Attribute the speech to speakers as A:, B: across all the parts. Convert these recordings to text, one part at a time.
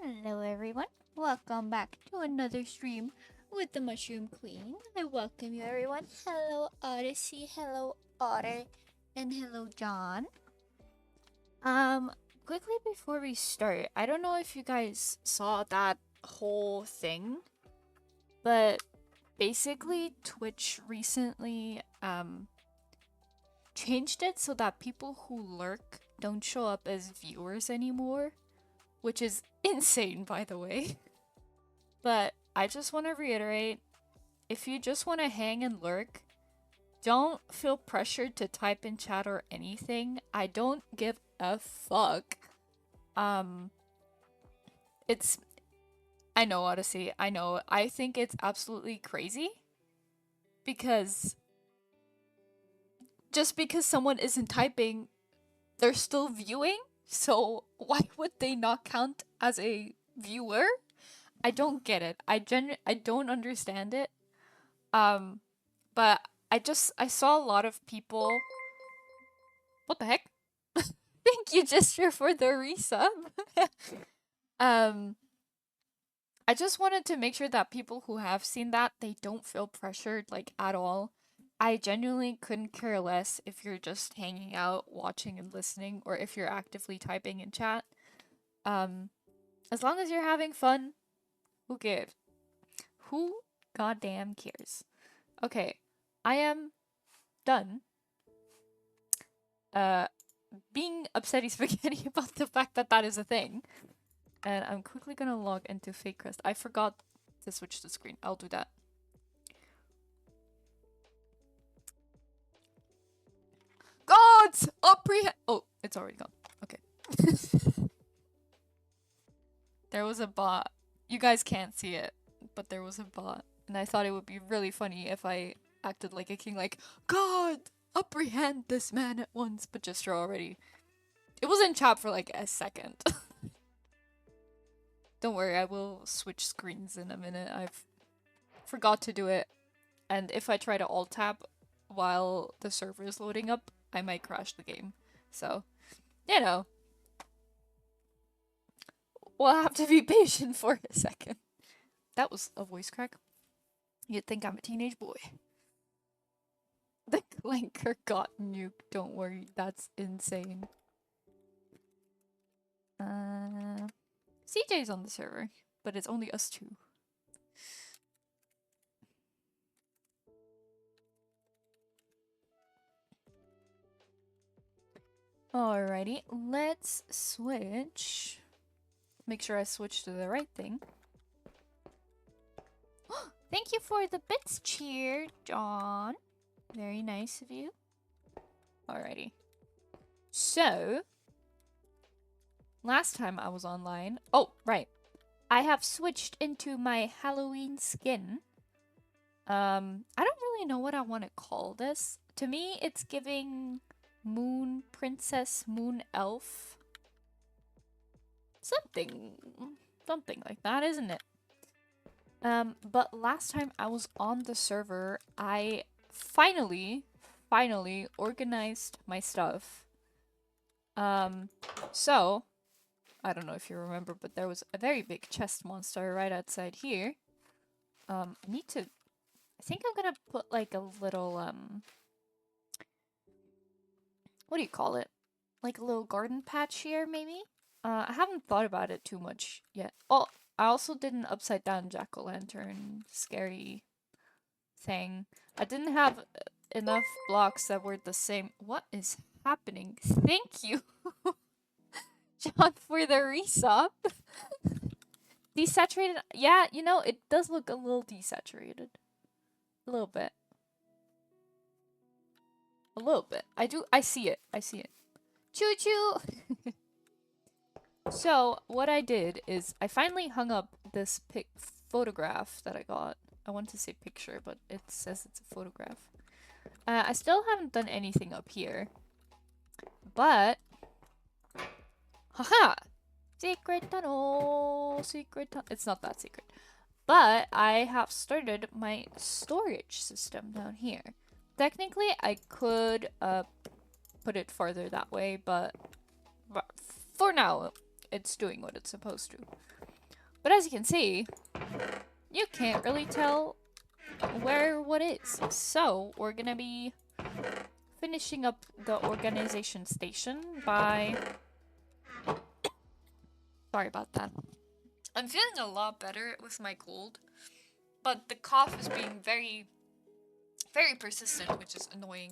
A: Hello everyone, welcome back to another stream with the Mushroom Queen. I welcome you everyone. Hello Odyssey, hello Otter, and hello John. Quickly before we start, I don't know if you guys saw that whole thing, but basically Twitch recently changed it so that people who lurk don't show up as viewers anymore, which is insane, by the way. But I just want to reiterate, if you just want to hang and lurk, don't feel pressured to type in chat or anything. I don't give a fuck. I know, Odyssey, I know. I think it's absolutely crazy because just because someone isn't typing, they're still viewing. So why would they not count as a viewer? I don't get it. I don't understand it. But I saw a lot of people. What the heck? Thank you, Gesture, for the resub. I just wanted to make sure that people who have seen that, they don't feel pressured like at all. I genuinely couldn't care less if you're just hanging out, watching and listening, or if you're actively typing in chat. As long as you're having fun, who cares? Who goddamn cares? Okay, I am done being upsetty spaghetti about the fact that that is a thing. And I'm quickly gonna log into Faycrest. I forgot to switch the screen. I'll do that. Gods! Apprehend— oh, it's already gone. Okay. There was a bot. You guys can't see it, but there was a bot. And I thought it would be really funny if I acted like a king, like, God, apprehend this man at once. But just already. It was in chat for like a second. Don't worry, I will switch screens in a minute. I've forgot to do it. And if I try to alt-tab while the server is loading up, I might crash the game. So, you know. We'll have to be patient for a second. That was a voice crack. You'd think I'm a teenage boy. The clanker got nuked. Don't worry, that's insane. CJ's on the server, but it's only us two. Alrighty, let's switch. Make sure I switch to the right thing. Thank you for the bits cheer, John. Very nice of you. Alrighty. So, last time I was online... oh, right. I have switched into my Halloween skin. I don't really know what I want to call this. To me, it's giving moon princess, moon elf. Something like that, isn't it? But last time I was on the server, I finally organized my stuff. So, I don't know if you remember, but there was a very big chest monster right outside here. I think I'm gonna put like a little, what do you call it? Like a little garden patch here, maybe? I haven't thought about it too much yet. Oh, I also did an upside down jack-o'-lantern scary thing. I didn't have enough blocks that were the same. What is happening? Thank you, John, for the resub. Desaturated? Yeah, you know, it does look a little desaturated. A little bit. A little bit. I see it. I see it. Choo-choo! So, what I did is I finally hung up this photograph that I got. I want to say picture, but it says it's a photograph. I still haven't done anything up here. But... haha! Secret tunnel! Secret tunnel. It's not that secret. But I have started my storage system down here. Technically, I could put it farther that way, but for now, it's doing what it's supposed to. But as you can see, you can't really tell where what is. So we're gonna be finishing up the organization station by... Sorry about that. I'm feeling a lot better with my cold, but the cough is being very, very persistent, which is annoying.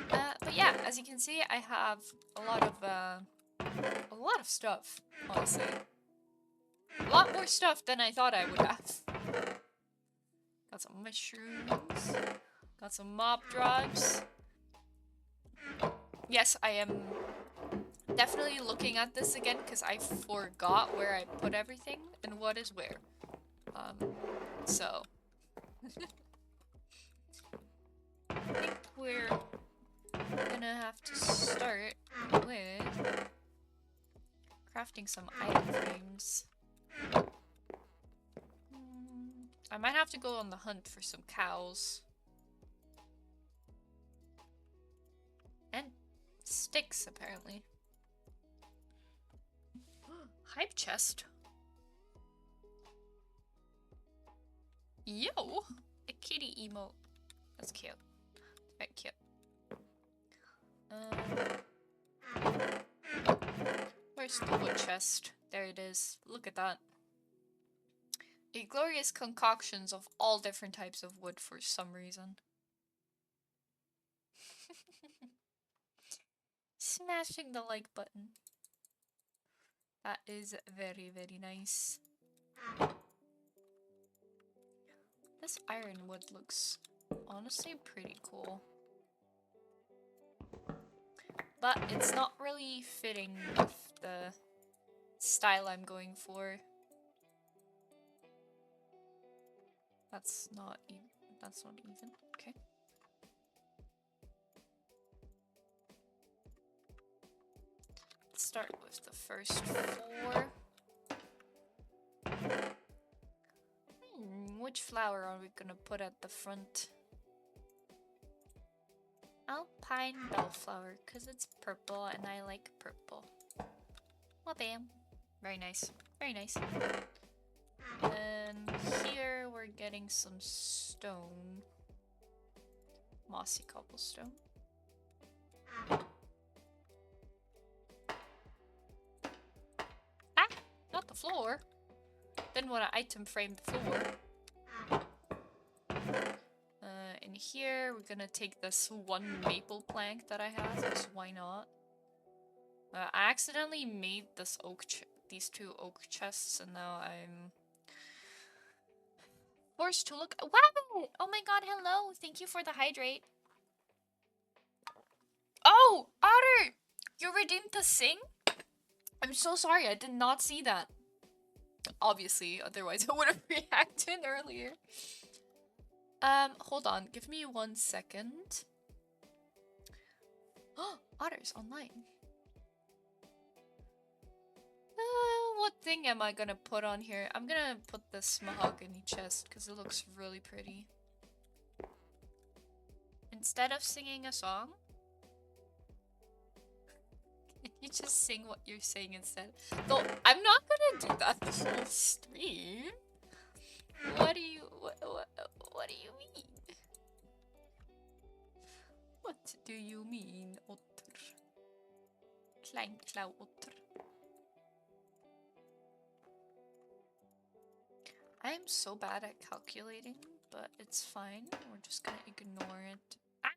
A: But yeah, as you can see, I have a lot of stuff, honestly. A lot more stuff than I thought I would have. Got some mushrooms. Got some mop drives. Yes, I am definitely looking at this again because I forgot where I put everything and what is where. So I think we're gonna have to start with crafting some item frames. I might have to go on the hunt for some cows. And sticks, apparently. Hype chest. Yo! A kitty emote. That's cute. Very cute. Where's the wood chest? There it is. Look at that. A glorious concoctions of all different types of wood for some reason. Smashing the like button. That is very, very nice. This ironwood looks honestly pretty cool. But it's not really fitting with the style I'm going for. That's not even. Okay. Let's start with the first 4. Which flower are we gonna put at the front? Alpine bellflower, because it's purple and I like purple. Well, bam. Very nice. Very nice. And here we're getting some stone. Mossy cobblestone. Ah! Not the floor. Didn't want to item frame the floor. In here, we're gonna take this one maple plank that I have, because why not? I accidentally made this these 2 oak chests, and now I'm forced to look. Wow! Oh my god, hello! Thank you for the hydrate. Oh! Otter! You redeemed the sing? I'm so sorry, I did not see that. Obviously, otherwise I would have reacted earlier. Hold on, give me 1 second. Oh, Otter's online. What thing am I gonna put on here? I'm gonna put this mahogany chest because it looks really pretty. Instead of singing a song, can you just sing what you're saying instead? Though I'm not gonna do that the whole stream. What do you mean? What do you mean, Otter? Kleinklau Otter. I'm so bad at calculating, but it's fine. We're just gonna ignore it. Ah!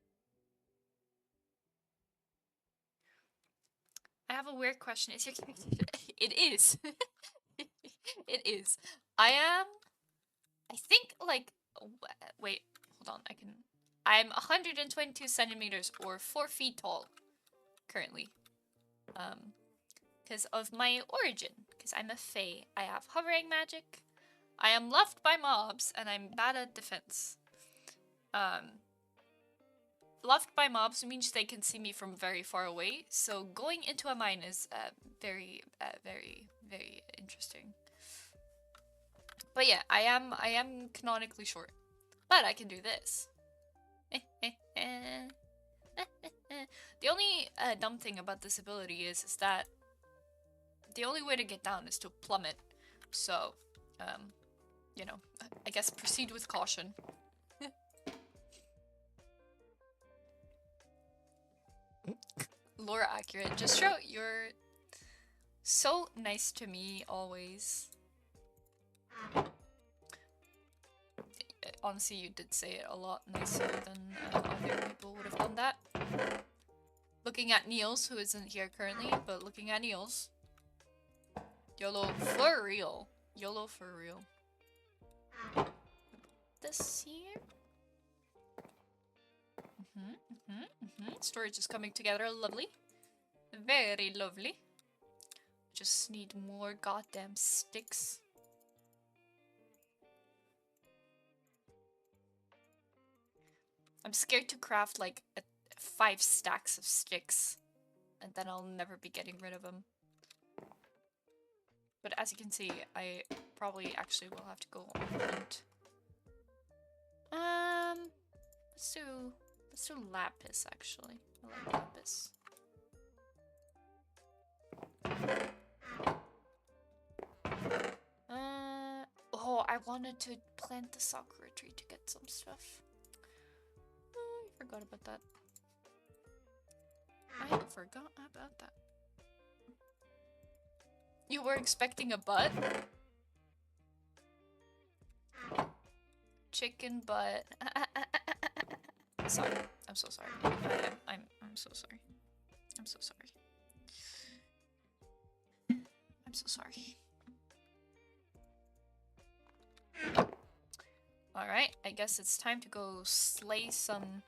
A: I have a weird question. Is your character... It is. It is. I think, like... Wait, hold on. I'm 122 centimeters or 4 feet tall. Currently. Because of my origin. Because I'm a fae. I have hovering magic. I am loved by mobs, and I'm bad at defense. Loved by mobs means they can see me from very far away, so going into a mine is very, very interesting. But yeah, I am canonically short, but I can do this. The only dumb thing about this ability is that the only way to get down is to plummet, So, you know, I guess proceed with caution. Lore accurate. Just you're so nice to me always. Honestly, you did say it a lot nicer than other people would have done that. Looking at Niels, who isn't here currently, but looking at Niels. YOLO for real. YOLO for real. This here. Storage is coming together. Lovely. Very lovely. Just need more goddamn sticks. I'm scared to craft like 5 stacks of sticks, and then I'll never be getting rid of them. But as you can see, I probably actually will have to go on hunt. Let's do lapis actually. I like lapis. Oh, I wanted to plant the sakura tree to get some stuff. Oh, I forgot about that. I forgot about that. You were expecting a butt? Chicken butt. Sorry. I'm so sorry. I'm so sorry. I'm so sorry. I'm so sorry. Alright, I guess it's time to go slay some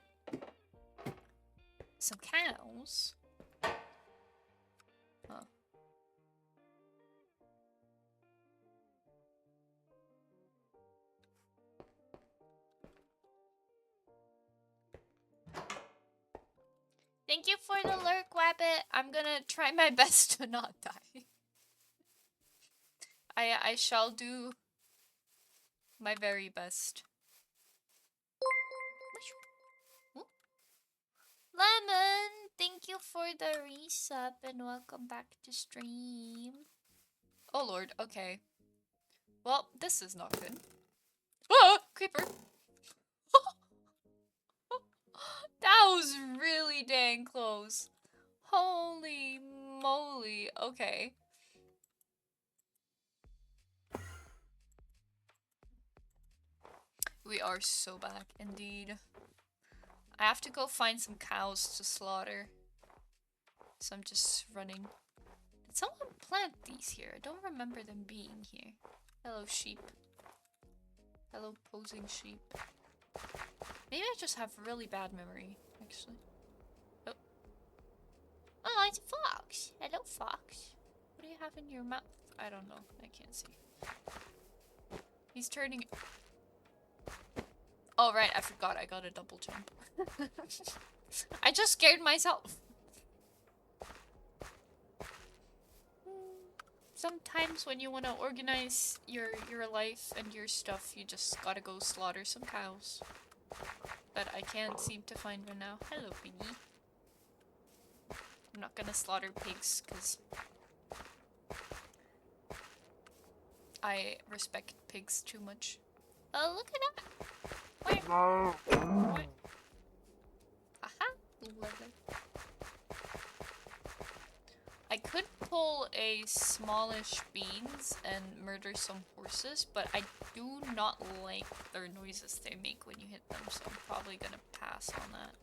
A: cows. Huh. Thank you for the lurk, Wabbit. I'm gonna try my best to not die. I shall do my very best. Lemon, thank you for the resub and welcome back to stream. Oh lord, okay. Well, this is not good. Ah! Creeper! That was really dang close. Holy moly. Okay. We are so back, indeed. I have to go find some cows to slaughter. So I'm just running. Did someone plant these here? I don't remember them being here. Hello, sheep. Hello, posing sheep. Maybe I just have really bad memory, actually. Oh. Oh, it's a fox. Hello, fox. What do you have in your mouth? I don't know. I can't see. He's turning... Oh, right. I forgot. I got a double jump. I just scared myself. Sometimes when you want to organize your life and your stuff, you just gotta go slaughter some cows. That I can't seem to find right now. Hello, piggy. I'm not gonna slaughter pigs because I respect pigs too much. Oh, look at that! What? Aha! Lovely. I could pull a smallish beans and murder some horses, but I do not like their noises they make when you hit them, so I'm probably gonna pass on that.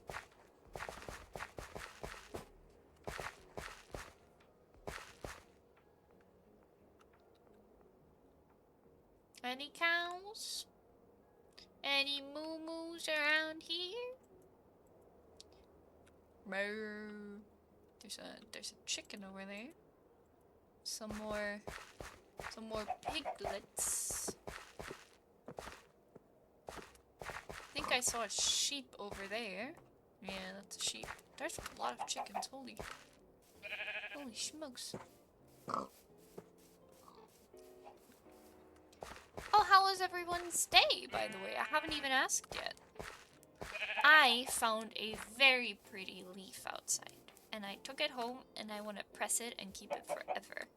A: Any cows? Any moo-moos around here? Moo. There's a chicken over there. Some more piglets. I think I saw a sheep over there. Yeah, that's a sheep. There's a lot of chickens. Holy smokes. Oh, how was everyone's day, by the way? I haven't even asked yet. I found a very pretty leaf outside. And I took it home and I want to press it and keep it forever.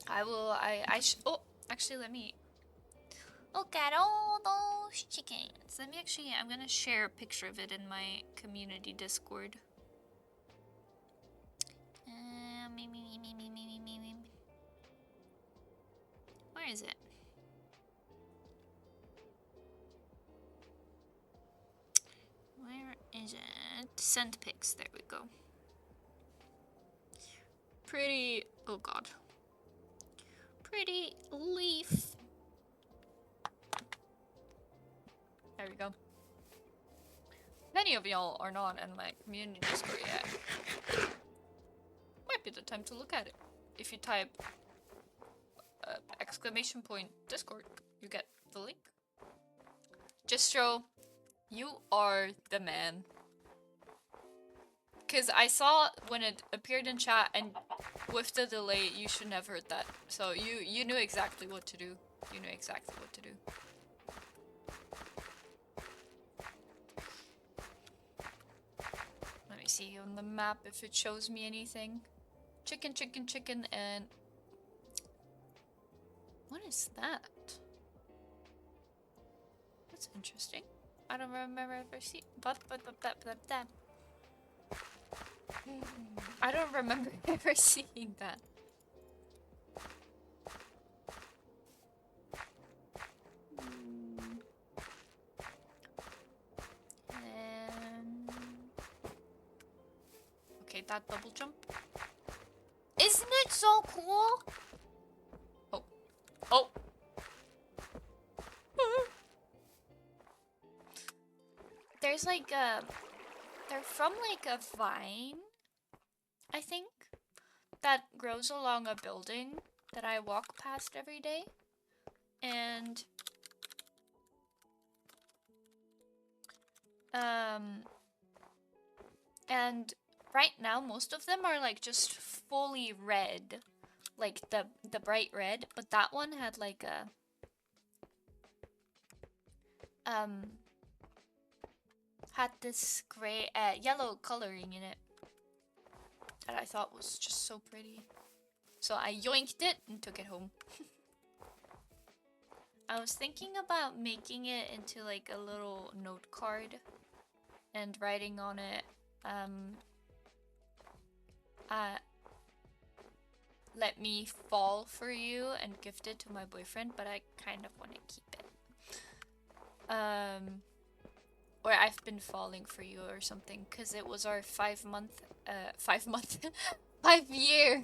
A: Oh, actually, let me look at all those chickens. I'm gonna share a picture of it in my community Discord. Where is it? Where is it? Send pics. There we go. Pretty. Oh god. Pretty leaf. There we go. Many of y'all are not in my community Discord yet. Might be the time to look at it. If you type exclamation point Discord, you get the link. Justro, you are the man. Because I saw when it appeared in chat, and with the delay, you shouldn't have heard that. So you knew exactly what to do. You knew exactly what to do. Let me see on the map if it shows me anything. Chicken, chicken, chicken, and... What is that? That's interesting. I don't remember ever seeing... I don't remember ever seeing that. Okay, that double jump. Isn't it so cool? Oh. Oh! There's like a... They're from like a vine, I think, that grows along a building that I walk past every day. And... And right now, most of them are like just fully red. Like the bright red. But that one had like a... had this gray, yellow coloring in it that I thought was just so pretty. So I yoinked it and took it home. I was thinking about making it into like a little note card and writing on it, let me fall for you and gift it to my boyfriend, but I kind of want to keep it. Or I've been falling for you or something, because it was our 5-year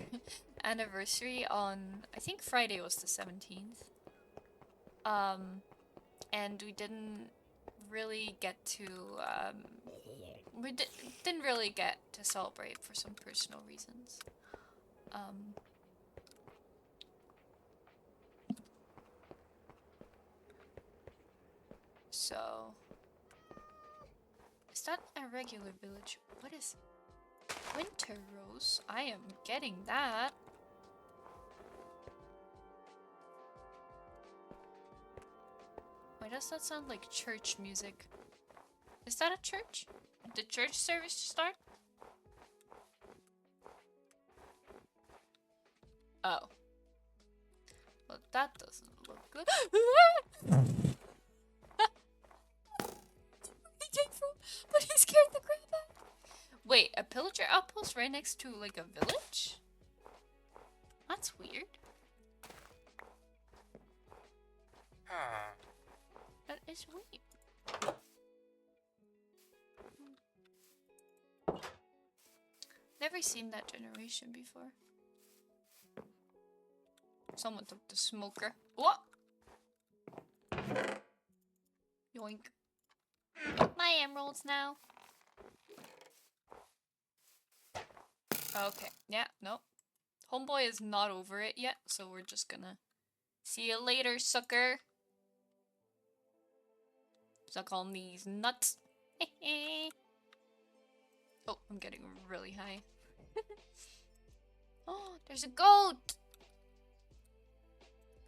A: anniversary on, I think Friday was the 17th. And we didn't really get to, didn't really get to celebrate for some personal reasons. So... Is that a regular village? What is... Winter Rose? I am getting that. Why does that sound like church music? Is that a church? Did church service start? Oh. Well, that doesn't look good. But he scared the crap out. Wait, a pillager outpost right next to like a village? That's weird. That is weird. Never seen that generation before. Someone took the smoker. What? Yoink. My emeralds now. Okay, yeah, nope. Homeboy is not over it yet, so we're just gonna see you later, sucker. Suck on these nuts. Oh, I'm getting really high. Oh, there's a goat!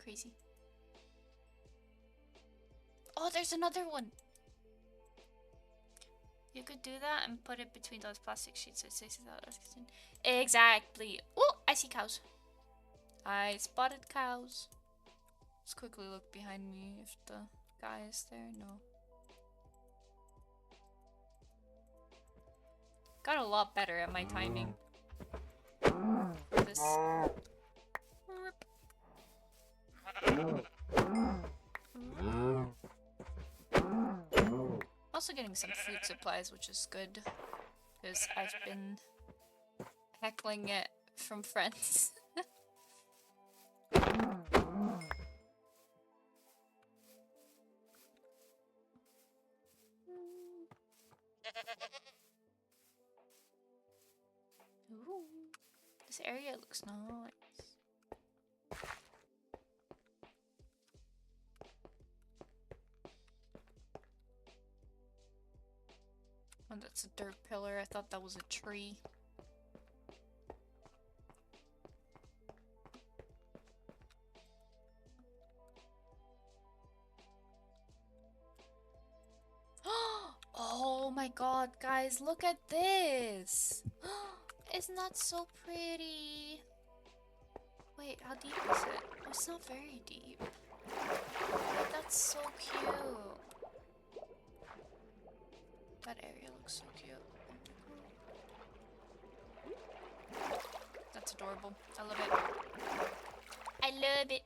A: Crazy. Oh, there's another one! You could do that and put it between those plastic sheets so it stays out. Exactly. Oh, I see cows. I spotted cows. Let's quickly look behind me if the guy is there. No. Got a lot better at my timing for this. Also getting some food supplies, which is good, because I've been heckling it from friends. Ooh, this area looks nice. Oh, that's a dirt pillar. I thought that was a tree. Oh my god, guys, look at this! Isn't that so pretty? Wait, how deep is it? Oh, it's not very deep. But that's so cute. That area looks so cute. That's adorable. I love it. I love it.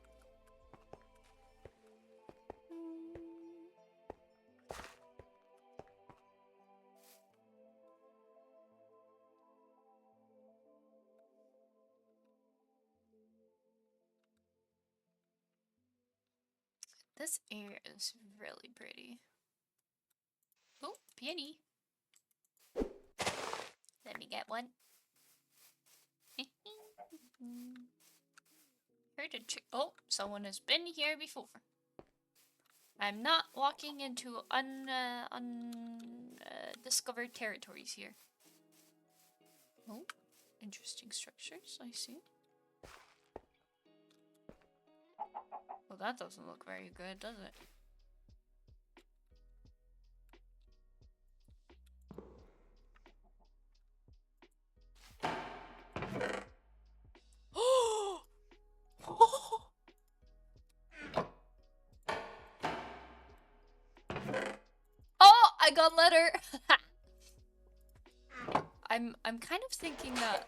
A: This area is really pretty. Oh, peony. Let me get one. Heard a chick. Oh, someone has been here before. I'm not walking into undiscovered territories here. Oh, interesting structures, I see. Well, that doesn't look very good, does it? Oh, I got letter. I'm kind of thinking that.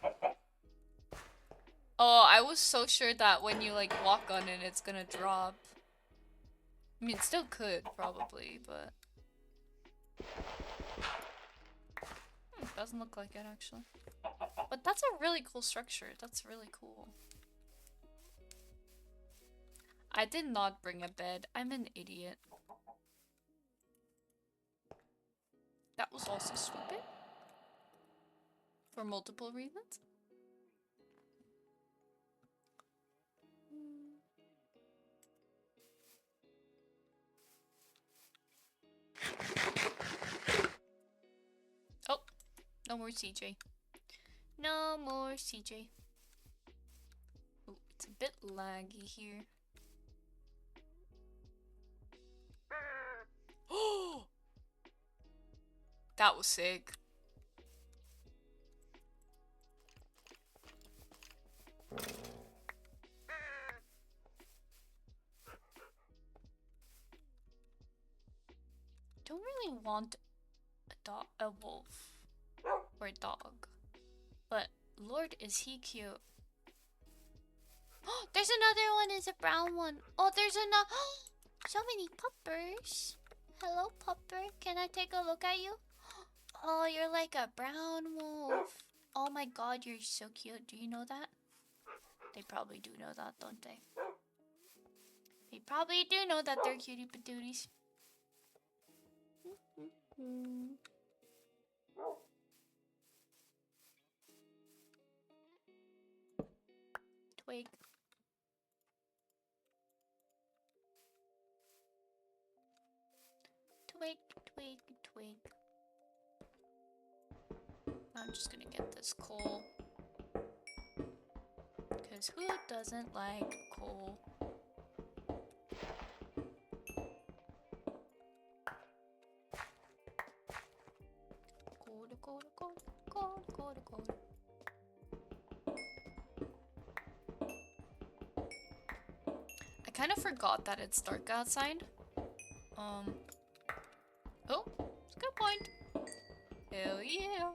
A: Oh, I was so sure that when you like walk on it, it's gonna drop. I mean, it still could probably, but doesn't look like it actually. But that's a really cool structure. That's really cool. I did not bring a bed. I'm an idiot. That was also stupid. For multiple reasons. Oh, no more CJ. No more CJ. Ooh, it's a bit laggy here. Oh! That was sick. Don't really want a wolf or a dog, but Lord, is he cute. Oh, there's another one. It's a brown one. Oh, there's another. So many puppers. Hello, pupper. Can I take a look at you? Oh, you're like a brown wolf. Oh my god, you're so cute. Do you know that? They probably do know that, don't they? They probably do know that they're cutie patooties. Twig. Twig, twig, twig. I'm just gonna get this coal. Because who doesn't like coal? Coal, coal, coal, coal, coal. kind of forgot that it's dark outside. Oh, good point. Hell yeah.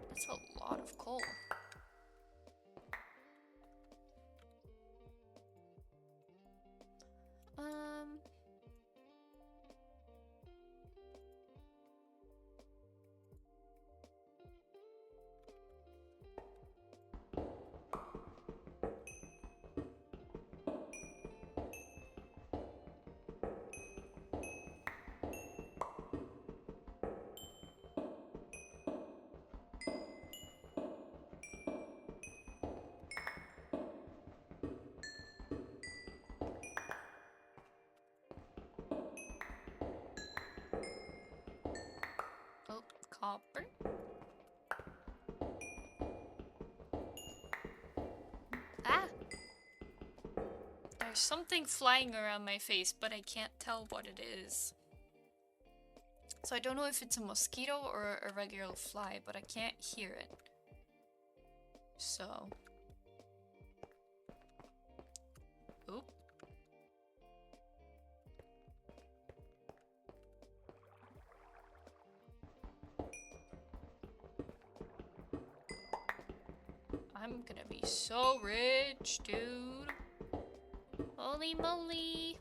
A: That's a lot of coal. Oh, copper. Ah! There's something flying around my face, but I can't tell what it is. So I don't know if it's a mosquito or a regular fly, but I can't hear it. So... Oop. I'm gonna be so rich, dude. Holy moly.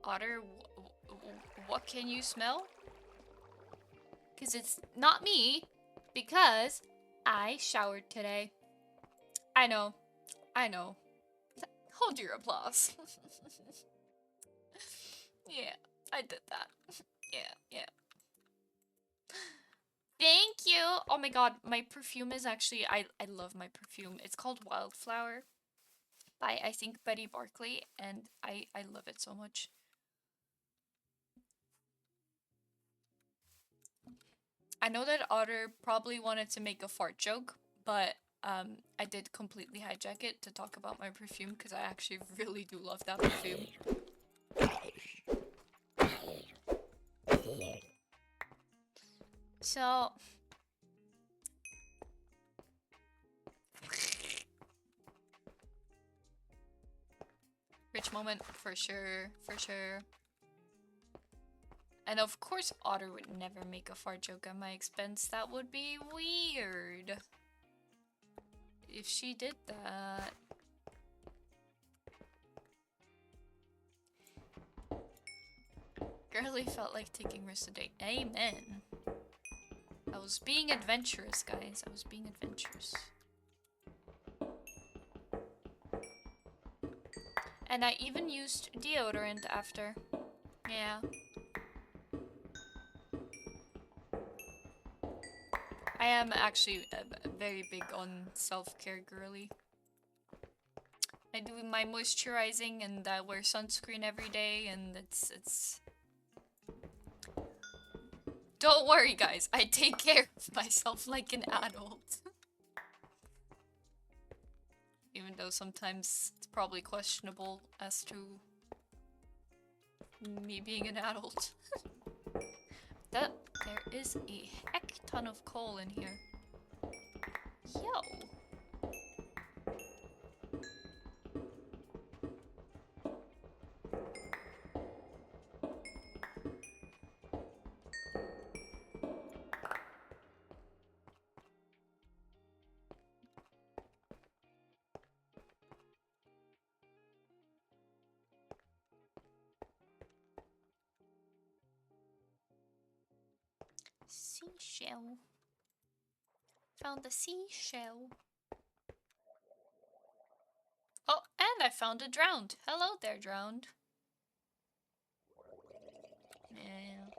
A: Otter, what can you smell? Because it's not me, because I showered today. I know. Hold your applause. Yeah, I did that. Yeah. Thank you! Oh my god, my perfume is actually, I love my perfume. It's called Wildflower by, I think, Betty Barclay, and I love it so much. I know that Otter probably wanted to make a fart joke, but I did completely hijack it to talk about my perfume because I actually really do love that perfume. So... Rich moment, for sure. And of course Otter would never make a fart joke at my expense. That would be weird. If she did that. Girly felt like taking risks today. Amen. I was being adventurous, guys. I was being adventurous. And I even used deodorant after. Yeah. I am actually very big on self-care, girly. I do my moisturizing and I wear sunscreen every day, and it's... Don't worry, guys. I take care of myself like an adult. Even though sometimes it's probably questionable as to me being an adult. There is a heck ton of coal in here. Yo. Seashell. Found the seashell. Oh, and I found a drowned. Hello there, drowned. Yeah.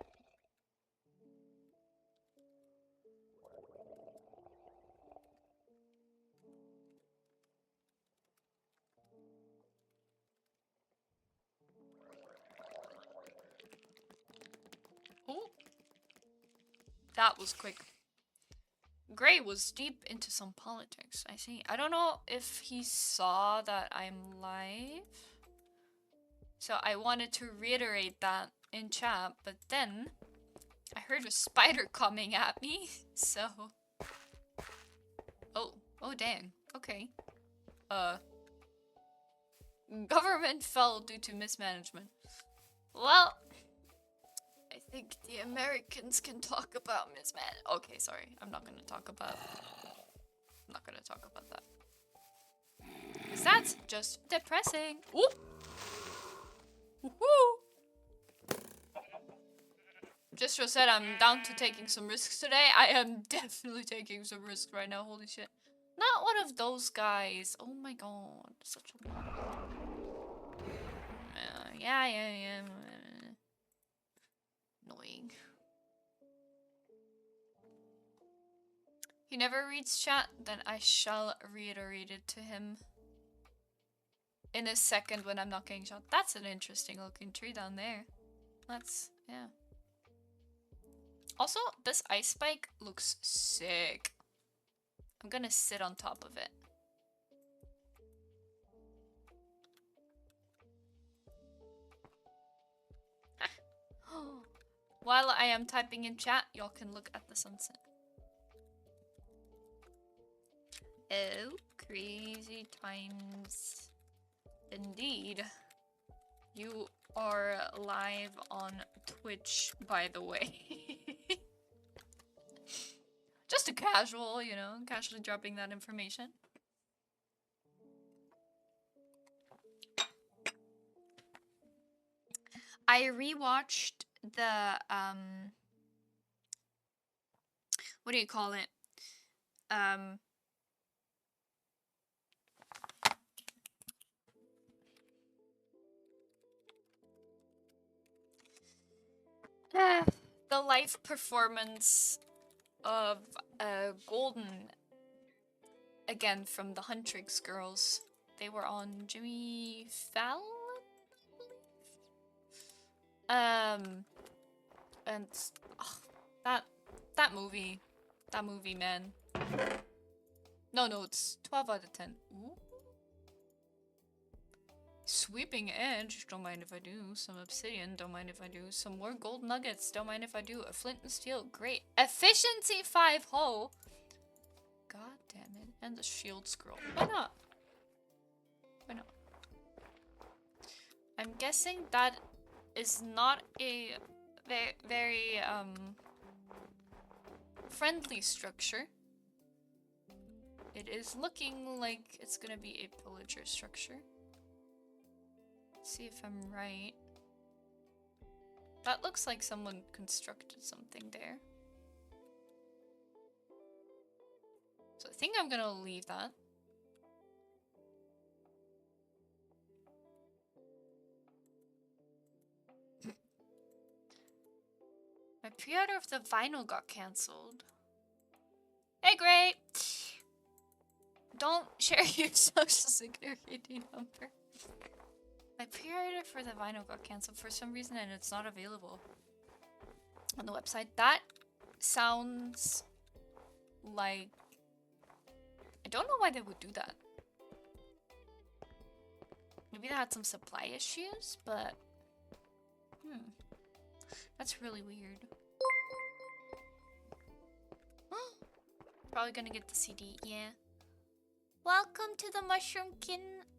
A: Oh. That was quick. Gray was deep into some politics, I see. I don't know if he saw that I'm live. So I wanted to reiterate that in chat, but then I heard a spider coming at me, so... Oh dang, okay. Government fell due to mismanagement. Well, I think the Americans can talk about mismanagement. Okay, sorry, I'm not gonna talk about that. 'Cause that's just depressing. Ooh! Woohoo! Just said I'm down to taking some risks today. I am definitely taking some risks right now, holy shit. Not one of those guys. Oh my god, such a... yeah. Annoying. He never reads chat, then I shall reiterate it to him in a second when I'm not getting shot. That's an interesting looking tree down there. That's, yeah. Also, this ice spike looks sick. I'm gonna sit on top of it. While I am typing in chat, y'all can look at the sunset. Oh, crazy times. Indeed. You are live on Twitch, by the way. Just a casual, you know, casually dropping that information. I rewatched the, what do you call it? The live performance of Golden, again from the Huntrix girls. They were on Jimmy Fallon, I believe. And oh, that movie, man. No, it's 12 out of 10. Ooh. Sweeping Edge, don't mind if I do. Some Obsidian, don't mind if I do. Some more Gold Nuggets, don't mind if I do. A Flint and Steel, great. Efficiency 5 ho! God damn it. And the Shield Scroll. Why not? Why not? I'm guessing that is not a very friendly structure. It is looking like it's gonna be a pillager structure. See if I'm right. That looks like someone constructed something there. So I think I'm gonna leave that. My pre-order of the vinyl got cancelled. Hey, great! Don't share your social security number. My pre-order for the vinyl got cancelled for some reason and it's not available on the website. That sounds like... I don't know why they would do that. Maybe they had some supply issues, but... That's really weird. Probably gonna get the CD, yeah. Welcome to the Mushroom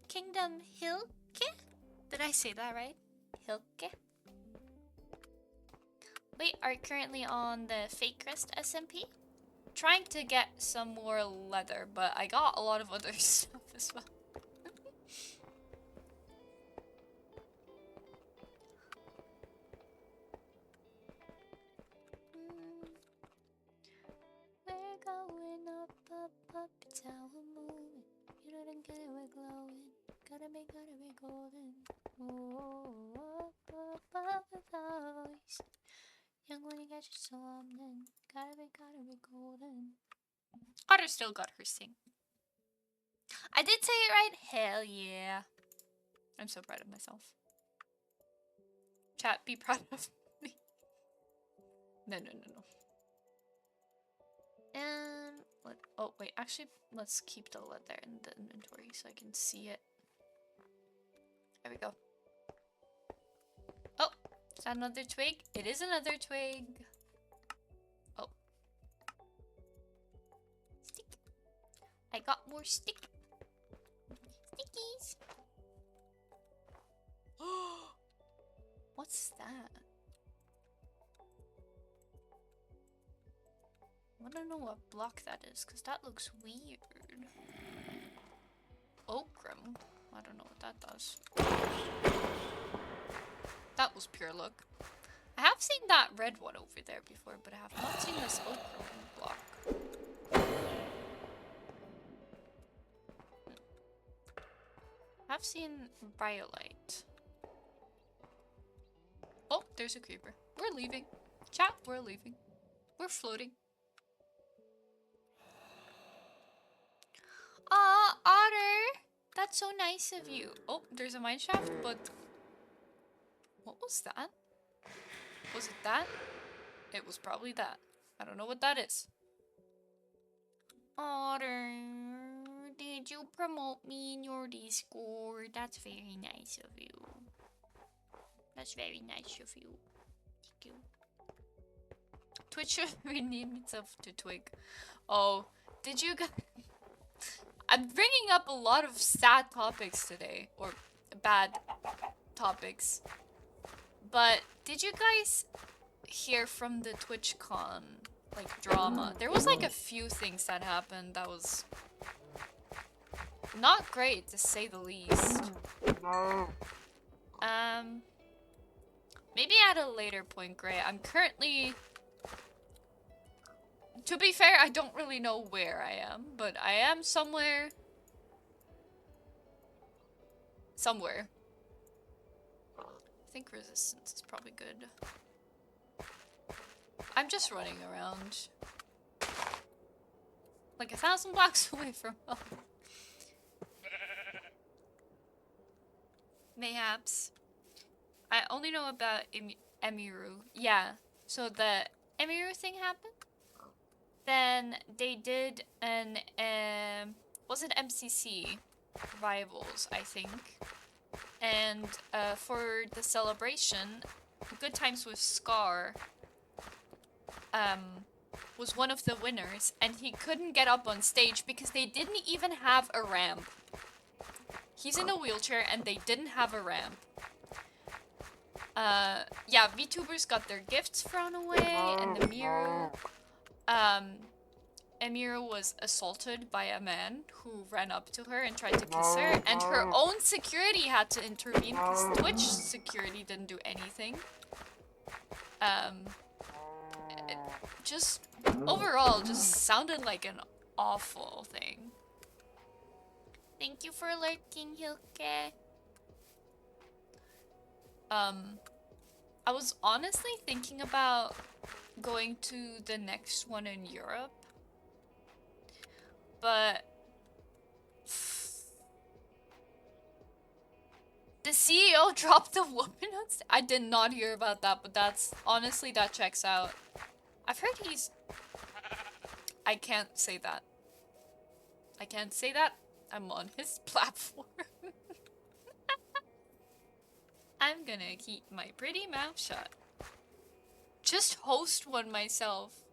A: Kingdom, Hilke? Did I say that right? Hilke? We are currently on the Faycrest SMP. Trying to get some more leather, but I got a lot of other stuff as well. We're going up, it's how we're moving. You didn't get it, we're glowing. Gotta be golden. Oh, up with voice. Young when you get you something. Gotta be golden. Otter still got her sing. I did say it right. Hell yeah. I'm so proud of myself. Chat, be proud of me. No. Oh wait, actually, let's keep the leather in the inventory so I can see it. There we go. Oh, that another twig? It is another twig. Oh. Stick. I got more stick. Stickies. What's that? I wanna know what block that is, because that looks weird. Okram. I don't know what that does. That was pure luck. I have seen that red one over there before, but I have not seen this Okram block. I've seen Briolite. Oh, there's a creeper. We're leaving. Chat, we're leaving. We're floating. Aw, Otter! That's so nice of you. Oh, there's a mine shaft, but... What was that? Was it that? It was probably that. I don't know what that is. Otter, did you promote me in your Discord? That's very nice of you. That's very nice of you. Thank you. Twitch should rename itself to Twig. Oh, did you guys... I'm bringing up a lot of sad topics today, or bad topics. But did you guys hear from the TwitchCon, like, drama? There was like a few things that happened that was not great, to say the least. Maybe at a later point, Gray. I'm currently... To be fair, I don't really know where I am, but I am somewhere. Somewhere. I think resistance is probably good. I'm just running around. Like 1,000 blocks away from home. Mayhaps. I only know about Emiru. Yeah, so the Emiru thing happened. Then they did an, was it MCC Rivals, I think. And for the celebration, Good Times with Scar was one of the winners, and he couldn't get up on stage because they didn't even have a ramp. He's in a wheelchair and they didn't have a ramp. Yeah, VTubers got their gifts thrown away, and the Miru, Emira was assaulted by a man who ran up to her and tried to kiss her, and her own security had to intervene because Twitch security didn't do anything. Just overall, just sounded like an awful thing. Thank you for lurking, Hilke. I was honestly thinking about going to the next one in Europe, but the CEO dropped the woman on stage. I did not hear about that, but that's honestly, that checks out. I've heard he's... I can't say that. I can't say that. I'm on his platform. I'm gonna keep my pretty mouth shut. Just host one myself.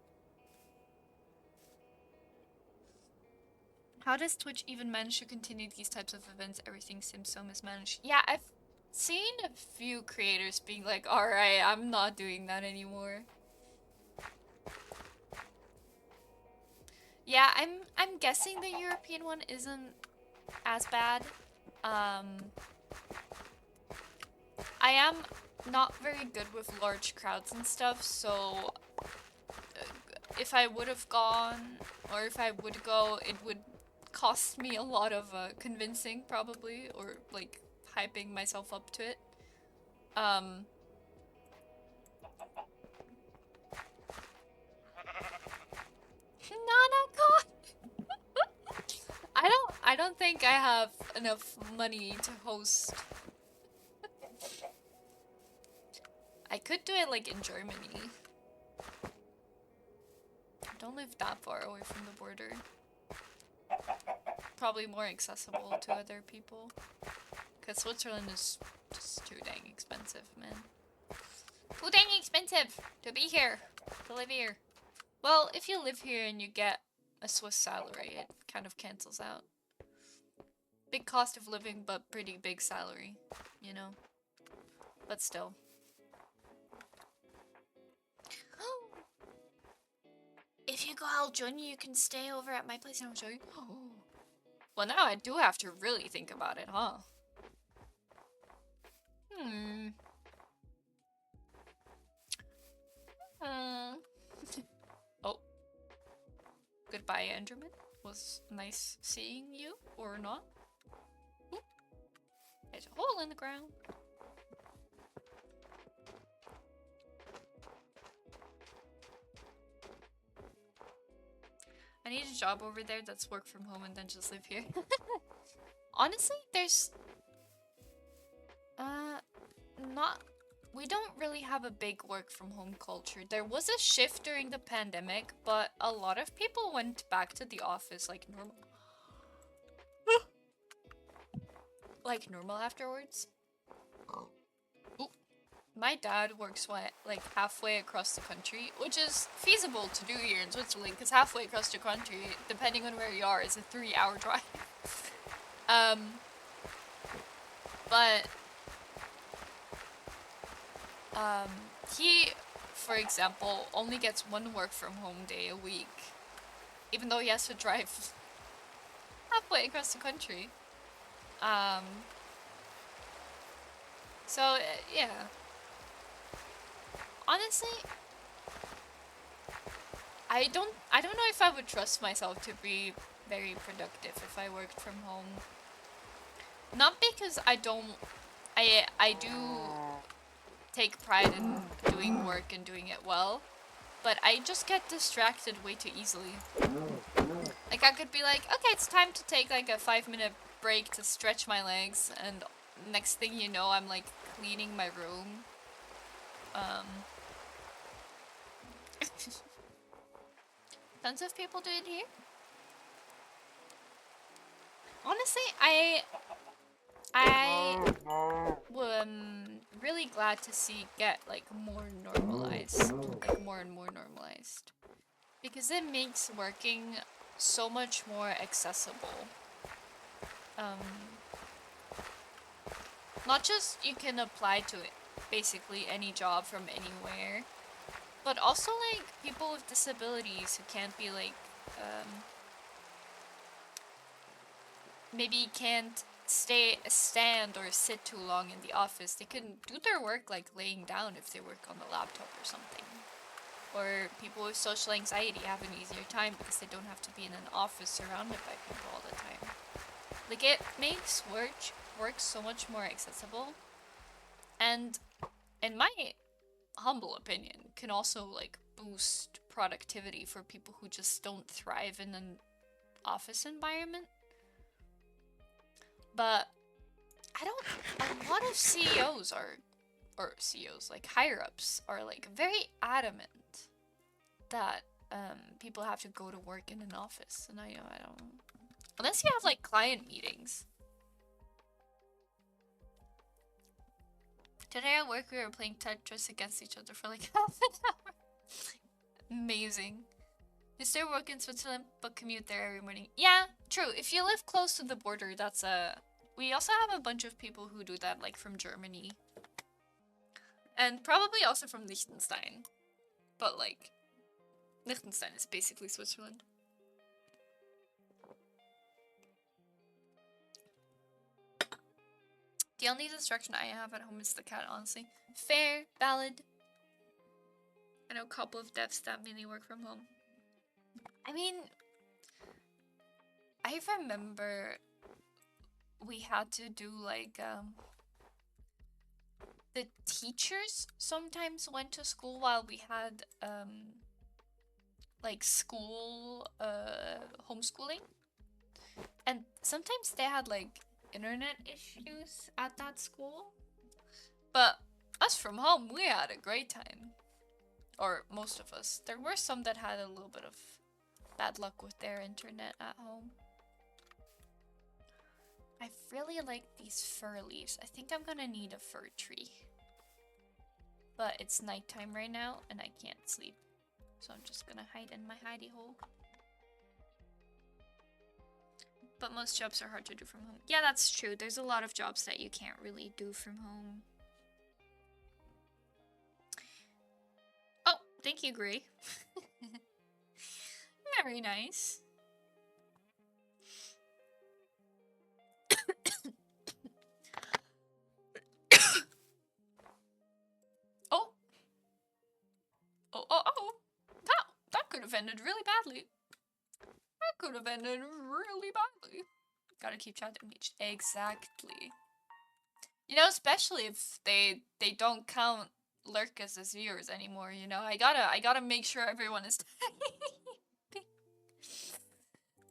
A: How does Twitch even manage to continue these types of events? Everything seems so mismanaged. Yeah, I've seen a few creators being like, alright, I'm not doing that anymore. Yeah, I'm guessing the European one isn't as bad. I am not very good with large crowds and stuff, so if I would have gone, or if I would go, it would cost me a lot of convincing, probably, or like hyping myself up to it. Nana, I don't think I have enough money to host. I could do it like in Germany. I don't live that far away from the border. Probably more accessible to other people. Because Switzerland is just too dang expensive, man. too dang expensive to be here, to live here. Well, if you live here and you get a Swiss salary, it kind of cancels out. Big cost of living, but pretty big salary, you know? But still. If you go out, Junior, you can stay over at my place and I'll show you. Well, now I do have to really think about it, huh? Oh. Goodbye, Enderman. Was nice seeing you, or not? Ooh. There's a hole in the ground. I need a job over there that's work from home and then just live here. Honestly, there's... not... We don't really have a big work from home culture. There was a shift during the pandemic, but a lot of people went back to the office like normal. Like normal afterwards. Ooh. My dad works like halfway across the country, which is feasible to do here in Switzerland, because halfway across the country, depending on where you are, is a 3-hour drive. But he, for example, only gets one work from home day a week, even though he has to drive halfway across the country. So yeah. Honestly, I don't know if I would trust myself to be very productive if I worked from home. Not because I do take pride in doing work and doing it well, but I just get distracted way too easily. Like, I could be like, okay, it's time to take like a 5-minute break to stretch my legs, and next thing you know, I'm like cleaning my room. Tons of people do it here. Honestly, I really glad to see get like more normalized, like more and more normalized, because it makes working so much more accessible. Not just you can apply to it, basically any job from anywhere, but also like people with disabilities who can't be like maybe can't stand or sit too long in the office. They can do their work like laying down if they work on the laptop or something. Or people with social anxiety have an easier time because they don't have to be in an office surrounded by people all the time. Like, it makes work so much more accessible, and in my humble opinion, can also like boost productivity for people who just don't thrive in an office environment. But a lot of CEOs or CEOs, like higher ups, are like very adamant that people have to go to work in an office, and I don't, unless you have like client meetings. Today at work we were playing Tetris against each other for like half an hour. Amazing. You still work in Switzerland but commute there every morning. Yeah, true. If you live close to the border, that's we also have a bunch of people who do that, like from Germany. And probably also from Liechtenstein. But like, Liechtenstein is basically Switzerland. The only distraction I have at home is the cat, honestly. Fair, valid. I know a couple of devs that mainly work from home. I mean, I remember we had to do like, the teachers sometimes went to school while we had, like school, homeschooling. And sometimes they had like internet issues at that school. But us from home, we had a great time. Or most of us. There were some that had a little bit of bad luck with their internet at home. I really like these fir leaves. I think I'm gonna need a fir tree. But it's nighttime right now, and I can't sleep. So I'm just gonna hide in my hidey hole. But most jobs are hard to do from home. Yeah, that's true. There's a lot of jobs that you can't really do from home. Oh, thank you, Gray. Very nice. Oh. Oh. That could have ended really badly. That could have ended really badly. Gotta keep chat engaged. Exactly. You know, especially if they don't count lurkers as viewers anymore, you know? I gotta make sure everyone is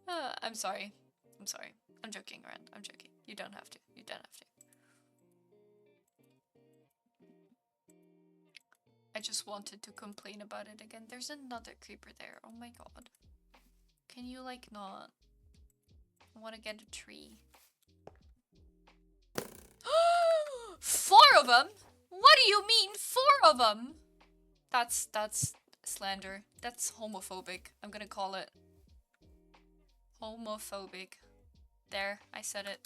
A: I'm sorry. I'm sorry. I'm joking around. I'm joking. You don't have to. You don't have to. I just wanted to complain about it again. There's another creeper there. Oh my god. Can you, like, not? I want to get a tree. 4 of them? What do you mean 4 of them? That's slander. That's homophobic. I'm gonna call it. Homophobic. There, I said it.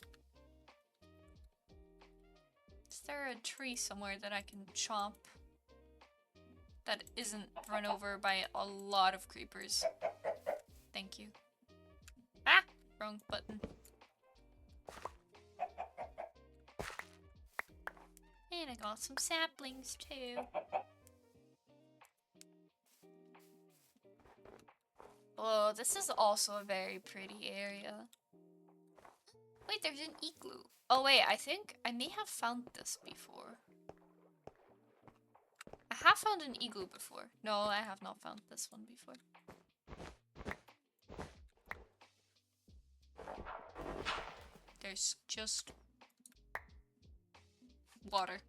A: Is there a tree somewhere that I can chomp? That isn't run over by a lot of creepers. Thank you. Ah! Wrong button. And I got some saplings too. Oh, this is also a very pretty area. Wait, there's an igloo. Oh wait, I think I may have found this before. I have found an igloo before. No, I have not found this one before. There's just water.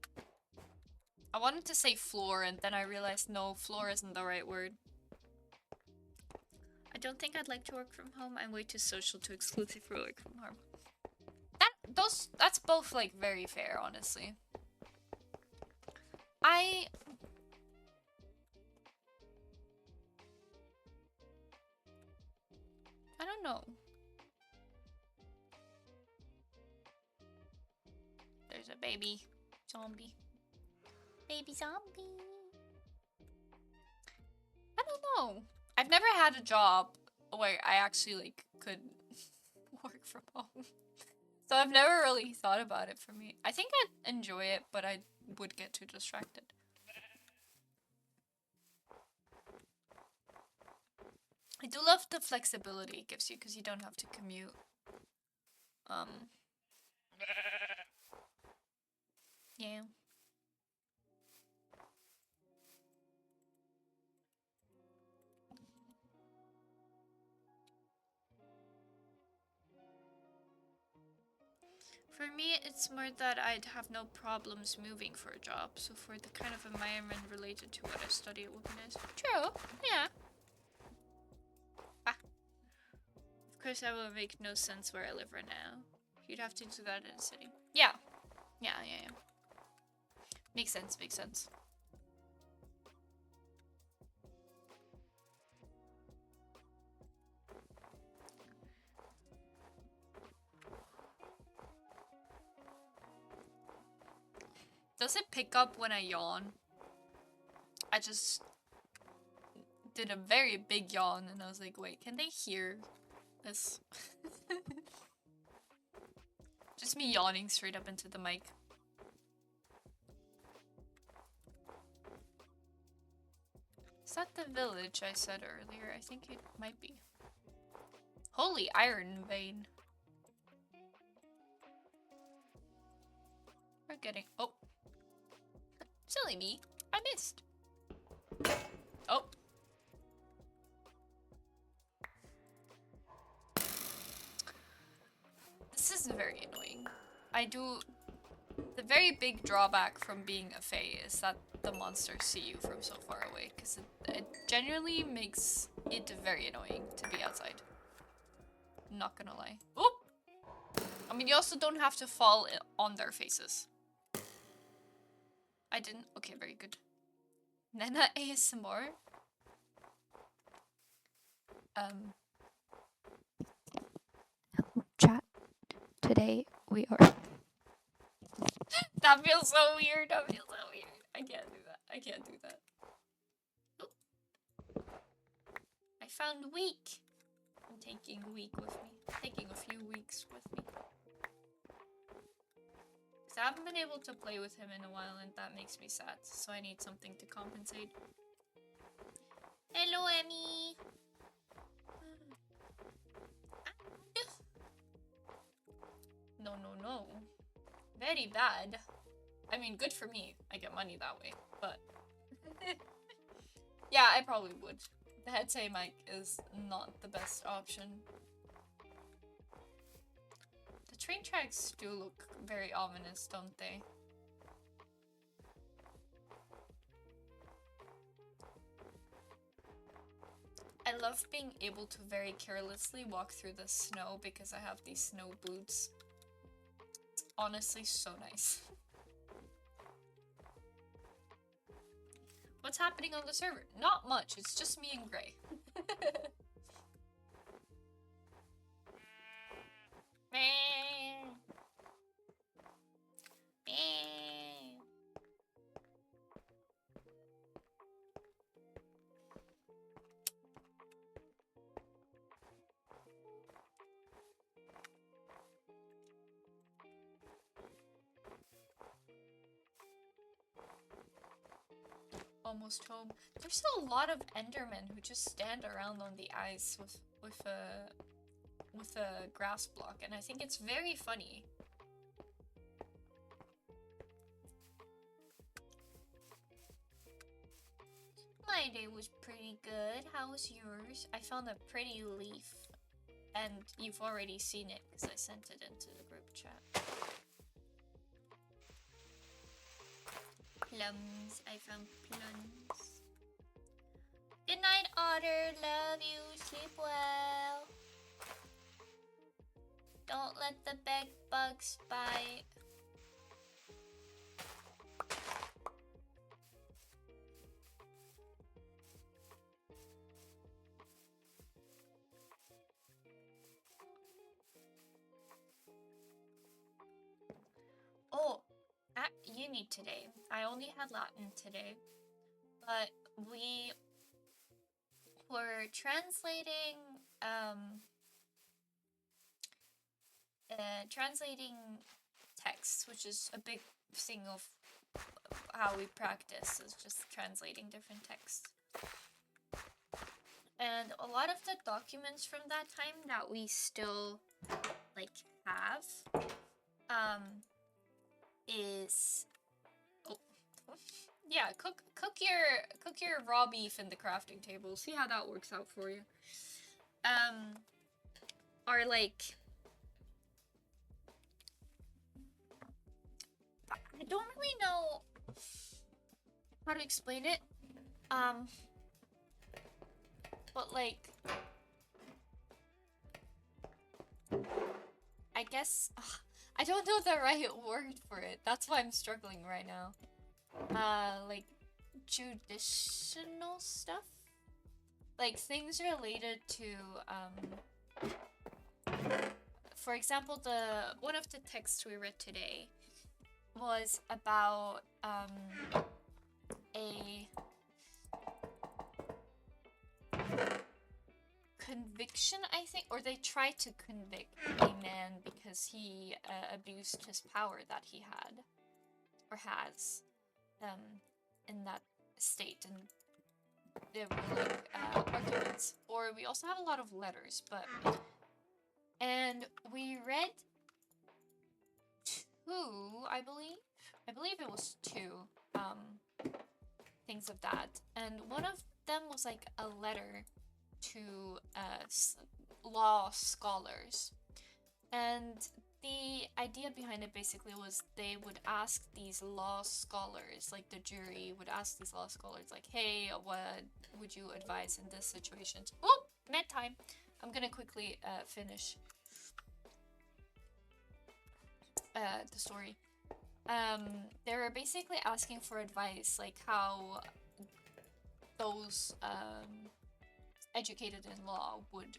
A: I wanted to say floor, and then I realized no, floor isn't the right word. I don't think I'd like to work from home. I'm way too social to exclusively work from home. That's both, like, very fair, honestly. I don't know. There's a baby zombie. Baby zombie. I don't know. I've never had a job where I actually, like, could work from home. So I've never really thought about it for me. I think I'd enjoy it, but I would get too distracted. I do love the flexibility it gives you because you don't have to commute. Yeah. For me, it's more that I'd have no problems moving for a job. So for the kind of environment related to what I study, it would be nice. True. Yeah. Ah. Of course, that will make no sense where I live right now. You'd have to do that in a city. Yeah. Yeah. Makes sense, makes sense. Does it pick up when I yawn? I just did a very big yawn and I was like, wait, can they hear this? Just me yawning straight up into the mic. Is that the village I said earlier? I think it might be. Holy iron vein. We're getting... Oh. Silly me. I missed. Oh. This is very annoying. The very big drawback from being a Fae is that the monsters see you from so far away, because it genuinely makes it very annoying to be outside. Not gonna lie. Oop! I mean, you also don't have to fall on their faces. I didn't? Okay, very good. Nana ASMR. Chat. Today we are. That feels so weird. That feels so weird. I can't do that. I can't do that. Oh. I found Week. I'm taking Week with me. Taking a few weeks with me. Because I haven't been able to play with him in a while, and that makes me sad. So I need something to compensate. Hello, Emmy. No, no, no. Very bad. I mean, good for me. I get money that way, but... yeah, I probably would. The headset mic is not the best option. The train tracks do look very ominous, don't they? I love being able to very carelessly walk through the snow because I have these snow boots. It's honestly so nice. What's happening on the server? Not much, it's just me and Gray. Almost home. There's still a lot of Endermen who just stand around on the ice with a grass block, and I think it's very funny. My day was pretty good. How was yours? I found a pretty leaf, and you've already seen it because I sent it into the group chat. Plums. I found plums. Good night, Otter. Love you. Sleep well. Don't let the bed bugs bite. Oh, at uni today, I only had Latin today, but we were translating text, which is a big thing of how we practice, is just translating different texts. And a lot of the documents from that time that we still like have is yeah, cook your raw beef in the crafting table. See how that works out for you. Are like, I don't really know how to explain it. But like, I guess I don't know the right word for it. That's why I'm struggling right now. Like traditional stuff, like things related to for example, one of the texts we read today was about a conviction, I think, or they tried to convict a man because he abused his power that he had or has in that state, and there were like arguments. Or we also have a lot of letters, and we read two, I believe it was two things of that, and one of them was like a letter to law scholars, and the idea behind it basically was they would ask these law scholars, like the jury would ask these law scholars, like, hey, what would you advise in this situation? Oh, med time. I'm gonna quickly finish the story. They were basically asking for advice, like how those educated in law would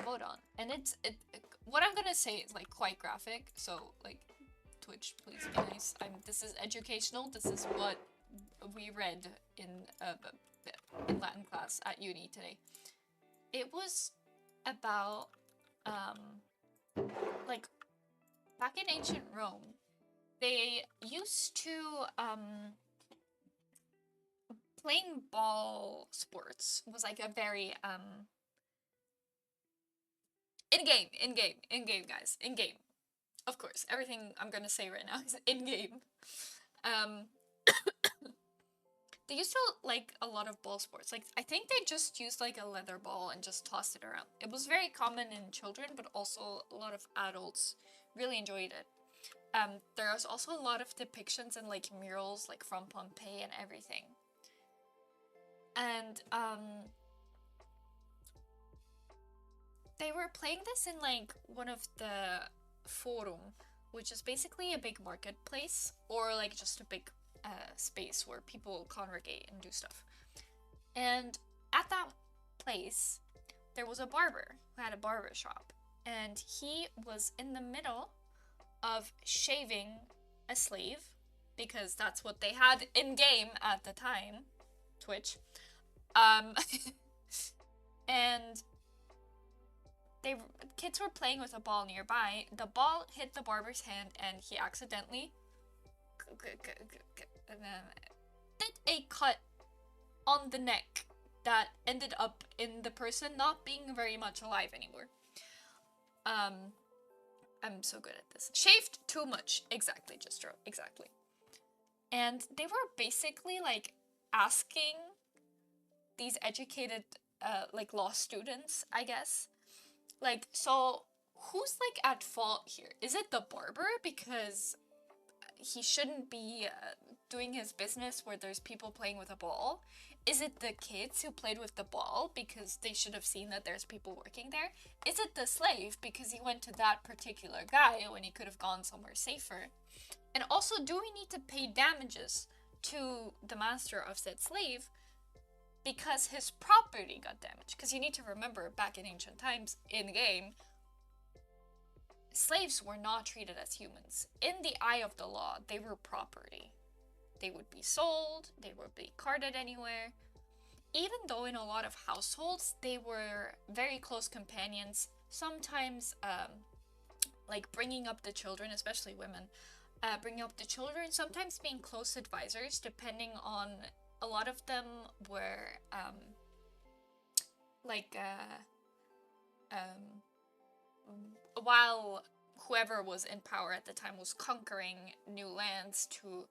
A: vote on. And what I'm gonna say is like quite graphic, so like Twitch, please be nice. This is educational. This is what we read in Latin class at uni today. It was about like back in ancient Rome, they used to playing ball sports was like a very in-game guys, in-game. Of course, everything I'm gonna say right now is in-game. They used to like a lot of ball sports. Like I think they just used like a leather ball and just tossed it around. It was very common in children, but also a lot of adults really enjoyed it. There was also a lot of depictions and like murals like from Pompeii and everything. And they were playing this in like one of the forum, which is basically a big marketplace or like just a big space where people congregate and do stuff. And at that place, there was a barber who had a barber shop, and he was in the middle of shaving a slave because that's what they had in game at the time, Twitch. And kids were playing with a ball nearby. The ball hit the barber's hand, and he accidentally did a cut on the neck that ended up in the person not being very much alive anymore. I'm so good at this. Shaved too much. Exactly, Justro. Exactly. And they were basically like asking these educated like law students, I guess, like, so who's like at fault here? Is it the barber because he shouldn't be doing his business where there's people playing with a ball? Is it the kids who played with the ball because they should have seen that there's people working there? Is it the slave because he went to that particular guy when he could have gone somewhere safer? And also, do we need to pay damages to the master of said slave because his property got damaged? Because you need to remember, back in ancient times, in the game, slaves were not treated as humans. In the eye of the law, they were property. They would be sold, they would be carted anywhere. Even though in a lot of households, they were very close companions, sometimes like bringing up the children, especially women, bringing up the children, sometimes being close advisors, depending on, a lot of them were while whoever was in power at the time was conquering new lands to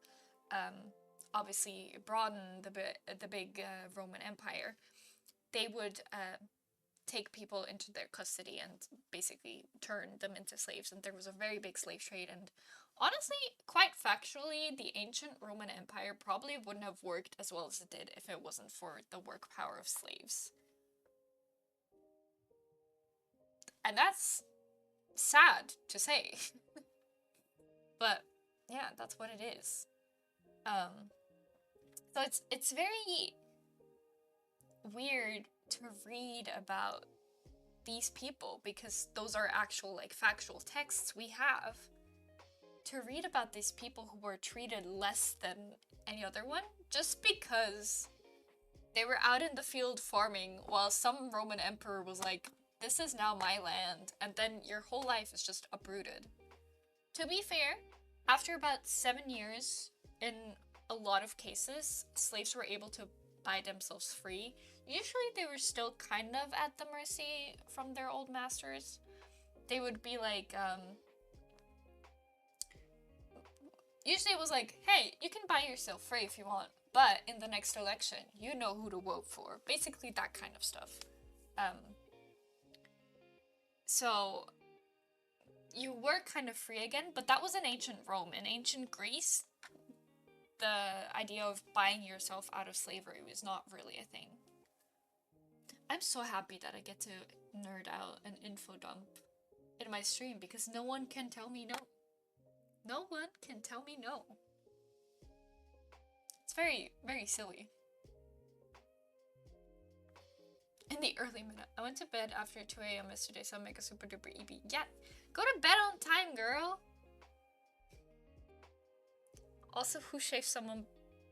A: obviously broaden the big Roman Empire, they would take people into their custody and basically turn them into slaves. And there was a very big slave trade. And honestly, quite factually, the ancient Roman Empire probably wouldn't have worked as well as it did if it wasn't for the work power of slaves. And that's sad to say. But yeah, that's what it is. So it's very weird to read about these people, because those are actual like factual texts we have. To read about these people who were treated less than any other one just because they were out in the field farming while some Roman emperor was like, this is now my land, and then your whole life is just uprooted. To be fair, after about 7 years, in a lot of cases, slaves were able to buy themselves free. Usually they were still kind of at the mercy from their old masters. They would be like, usually it was like, hey, you can buy yourself free if you want, but in the next election, you know who to vote for. Basically that kind of stuff. So you were kind of free again, but that was in ancient Rome. In ancient Greece, the idea of buying yourself out of slavery was not really a thing. I'm so happy that I get to nerd out and info dump in my stream, because no one can tell me no. No one can tell me no. It's very, very silly. In the early minute. I went to bed after 2 a.m. yesterday, so I'll make a super duper EB. Yeah, go to bed on time, girl. Also, who shaves someone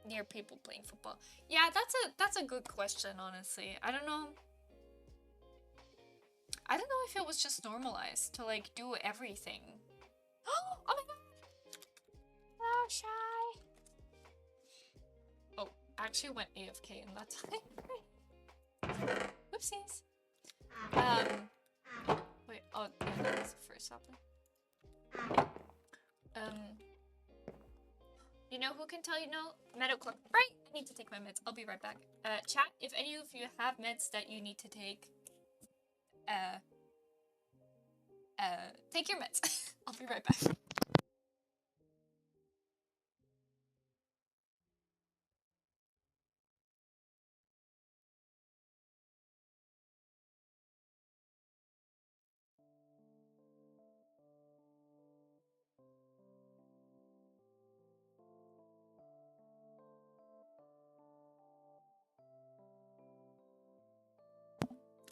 A: near people playing football? Yeah, that's a good question, honestly. I don't know. I don't know if it was just normalized to like do everything. Oh my god! Oh, shy. Oh, I actually went AFK in that time. Whoopsies. Wait, oh, yeah, that was the first happening. You know who can tell you no? Medical. Right! I need to take my meds. I'll be right back. Chat, if any of you have meds that you need to take, take your meds. I'll be right back.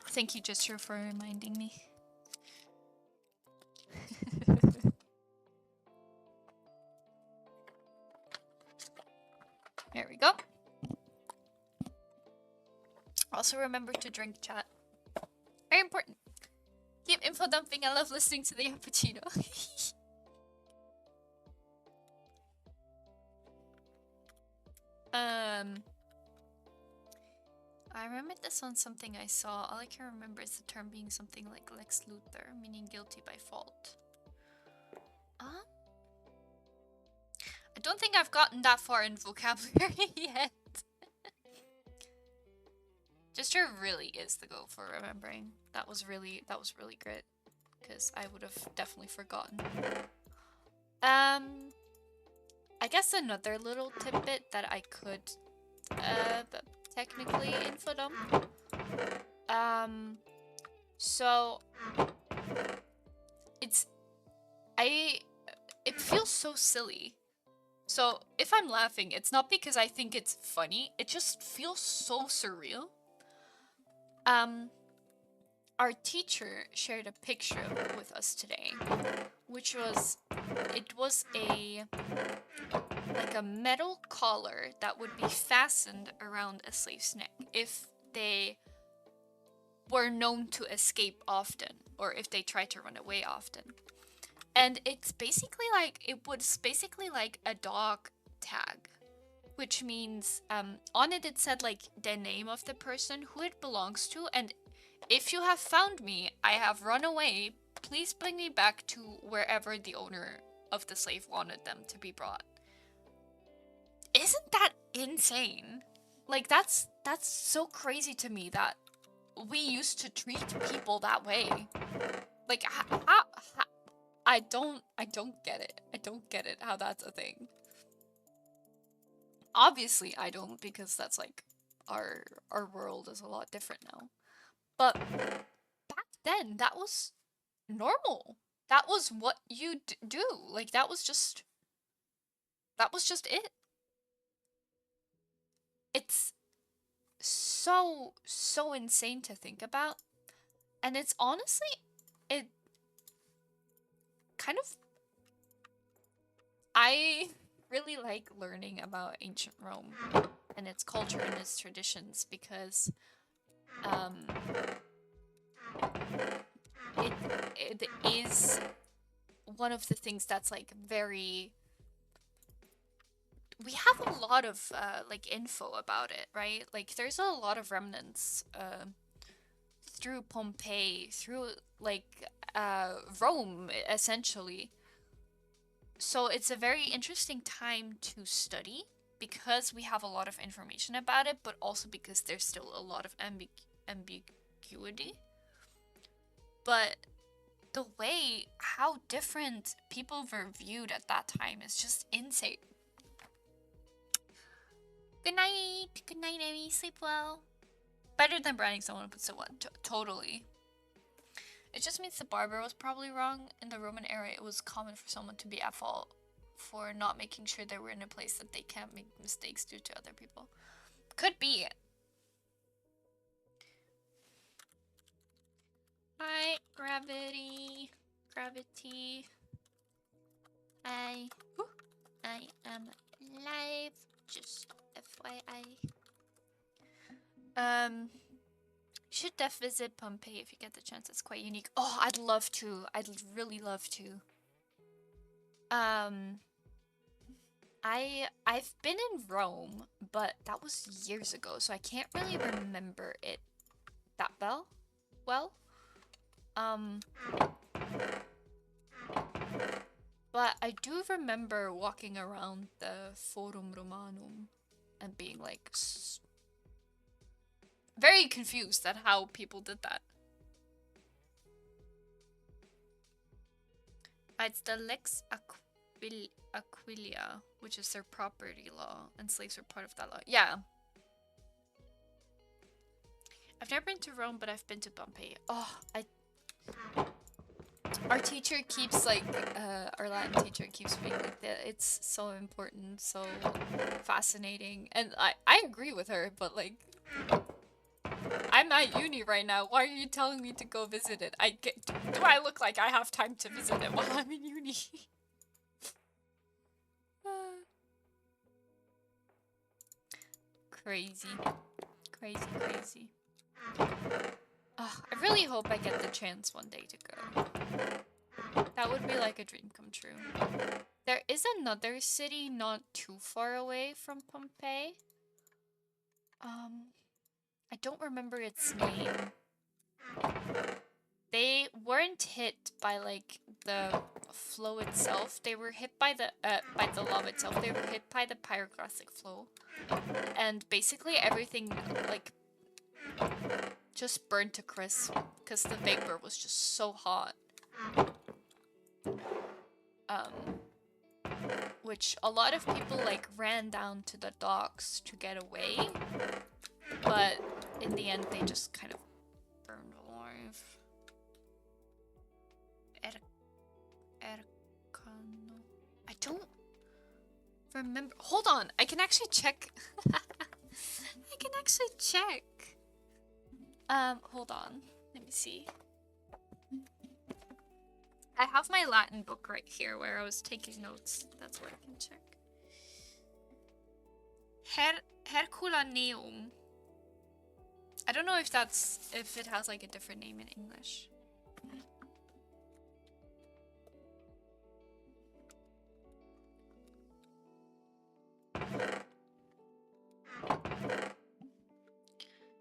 A: Thank you, Gesture, for reminding me. There we go. Also remember to drink, chat. Very important. Keep info dumping. I love listening to the cappuccino. I remember this on something I saw. All I can remember is the term being something like Lex Luthor, meaning guilty by fault. I don't think I've gotten that far in vocabulary yet. Gesture really is the go for remembering. That was really great. Because I would have definitely forgotten. I guess another little tidbit that I could technically info dump. So it feels so silly. So if I'm laughing, it's not because I think it's funny, it just feels so surreal. Our teacher shared a picture with us today, which was, it was like a metal collar that would be fastened around a slave's neck if they were known to escape often, or if they tried to run away often. And it's basically like, it was basically like a dog tag, which means on it said like the name of the person, who it belongs to, and if you have found me, I have run away, please bring me back to wherever the owner of the slave wanted them to be brought. Isn't that insane? Like, that's so crazy to me that we used to treat people that way. Like, I don't get it. I don't get it how that's a thing. Obviously, I don't, because that's like our world is a lot different now. But back then, that was normal. That was what you do. Like, that was just it. It's so insane to think about. And it's honestly, it kind of, I really like learning about ancient Rome and its culture and its traditions, because it is one of the things that's like very, we have a lot of like info about it, right? Like, there's a lot of remnants through Pompeii, through like Rome, essentially. So it's a very interesting time to study, because we have a lot of information about it, but also because there's still a lot of ambiguity. But the way how different people were viewed at that time is just insane. Good night, Amy. Sleep well. Better than branding someone, but so what? Totally. It just means the barber was probably wrong. In the Roman era, it was common for someone to be at fault for not making sure they were in a place that they can't make mistakes due to other people. Could be. Hi, gravity. Gravity. I am live. Just FYI. You should def visit Pompeii if you get the chance. It's quite unique. Oh, I'd love to. I'd really love to. I've been in Rome, but that was years ago, so I can't really remember it that well. But I do remember walking around the Forum Romanum and being like very confused at how people did that. It's the Lex Aquilia, which is their property law, and slaves are part of that law. Yeah. I've never been to Rome, but I've been to Pompeii. Oh, our teacher keeps like, our Latin teacher keeps being like that. It's so important, so fascinating. And I agree with her, but like, I'm at uni right now. Why are you telling me to go visit it? Do I look like I have time to visit it while I'm in uni? Crazy. Crazy, crazy. Oh, I really hope I get the chance one day to go. That would be like a dream come true. There is another city not too far away from Pompeii. I don't remember its name. They weren't hit by like the flow itself. They were hit by the lava itself. They were hit by the pyroclastic flow, and basically everything like just burned to crisp because the vapor was just so hot. Which a lot of people like ran down to the docks to get away, but in the end they just kind of burned alive. I don't remember. Hold on, I can actually check. I can actually check. Hold on. Let me see. I have my Latin book right here where I was taking notes. That's where I can check. Herculaneum. I don't know if it has like a different name in English.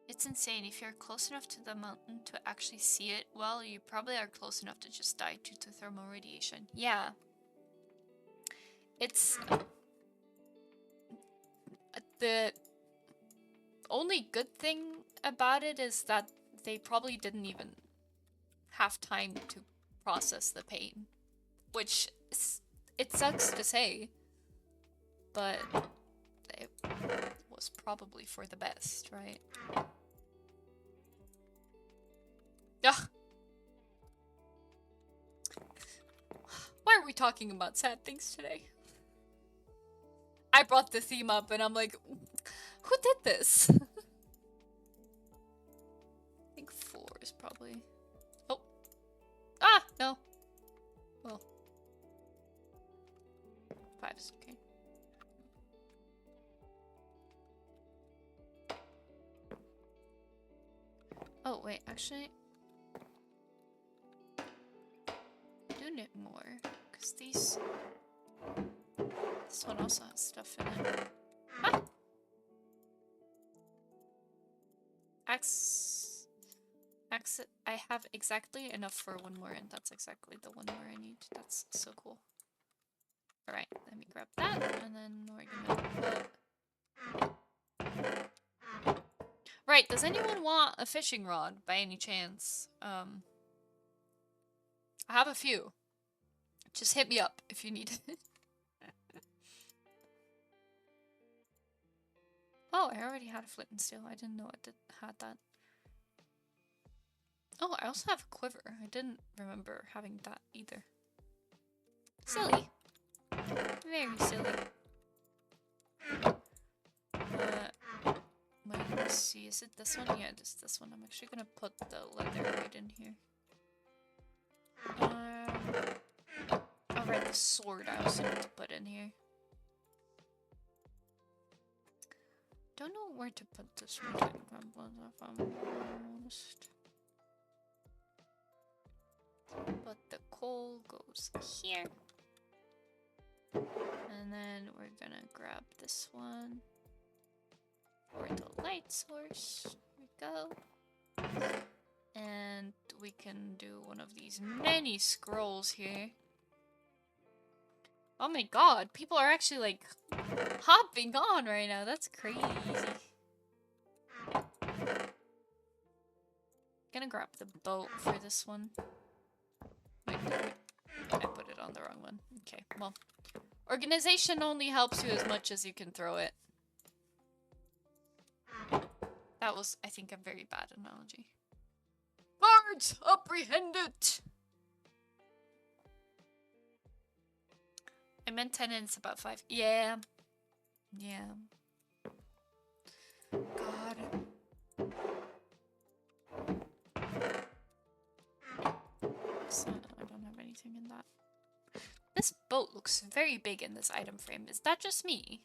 A: It's insane. If you're close enough to the mountain to actually see it, well, you probably are close enough to just die due to thermal radiation. Yeah. It's... the only good thing about it is that they probably didn't even have time to process the pain. Which, it sucks to say, but it was probably for the best, right? Ugh. Why are we talking about sad things today? I brought the theme up and I'm like, who did this? I think 4 is probably... Oh. Ah, no. Well. 5 is okay. Oh, wait, actually... do knit more, because this one also has stuff in it. Ah! I have exactly enough for 1 more, and that's exactly the 1 more I need. That's so cool. Alright, let me grab that, and then we're gonna put... Right, does anyone want a fishing rod, by any chance? I have a few. Just hit me up if you need it. Oh, I already had a flint and steel. I didn't know I had that. Oh, I also have a quiver. I didn't remember having that either. Silly. Very silly. Wait, let's see. Is it this one? Yeah, it is this one. I'm actually gonna put the leather right in here. the sword I also need to put in here. Don't know where to put this one, if I'm honest. But the coal goes here. And then we're gonna grab this one for the light source. Here we go. And we can do one of these many scrolls here. Oh my god, people are actually like hopping on right now. That's crazy. Gonna grab the boat for this one. Wait, I put it on the wrong one. Okay, well. Organization only helps you as much as you can throw it. That was, I think, a very bad analogy. Guards, apprehend it! I meant 10 and it's about 5. Yeah. Yeah. God. So, I don't have anything in that. This boat looks very big in this item frame. Is that just me?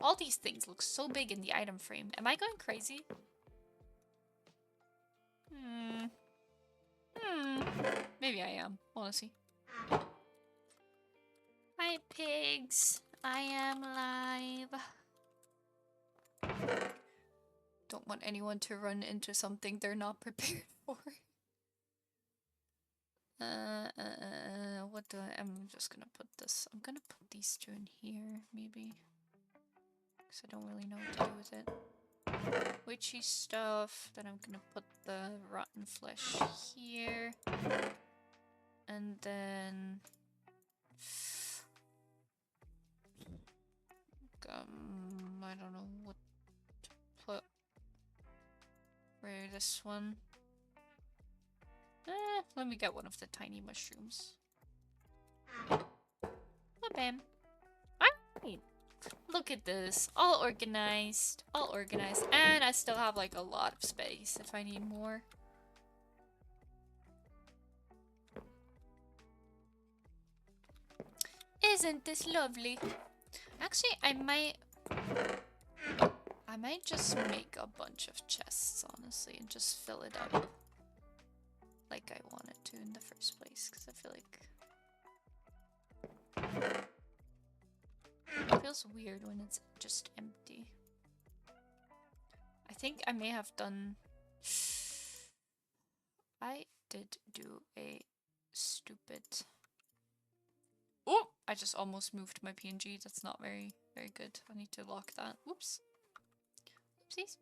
A: All these things look so big in the item frame. Am I going crazy? Maybe I am, honestly. Hi, pigs. I am live. Don't want anyone to run into something they're not prepared for. What do I'm just gonna put this. I'm gonna put these two in here, maybe. Because I don't really know what to do with it. Witchy stuff. Then I'm gonna put the rotten flesh here. And then... I don't know what to put. Where this one? Let me get one of the tiny mushrooms. Oh, bam. Alright. Look at this. All organized. All organized. And I still have like a lot of space if I need more. Isn't this lovely? Actually, I might just make a bunch of chests, honestly, and just fill it up like I wanted to in the first place, because I feel like it feels weird when it's just empty. I think I may have done... I did do a stupid... Oh! I just almost moved my PNG. That's not very good. I need to lock that. Whoops. Oopsies.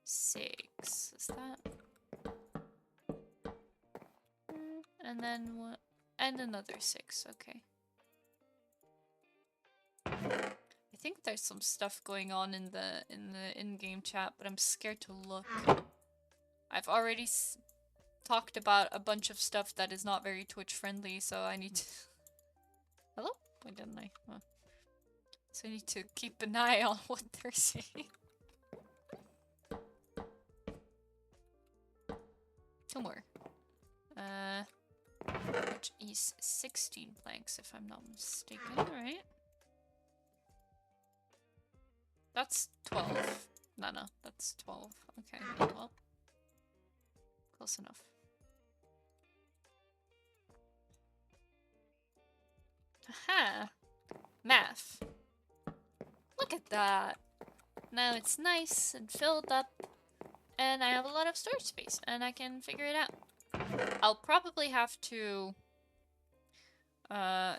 A: 6. Is that? And then what? And another 6. Okay. I think there's some stuff going on in the in-game chat, but I'm scared to look. I've already talked about a bunch of stuff that is not very Twitch friendly, so I need to... Hello? Why didn't I? Oh. So I need to keep an eye on what they're saying. 2 more. Which is 16 planks, if I'm not mistaken, right? That's 12. No, that's 12. Okay, well. Close enough. Aha! Math. Look at that. Now it's nice and filled up. And I have a lot of storage space. And I can figure it out. I'll probably have to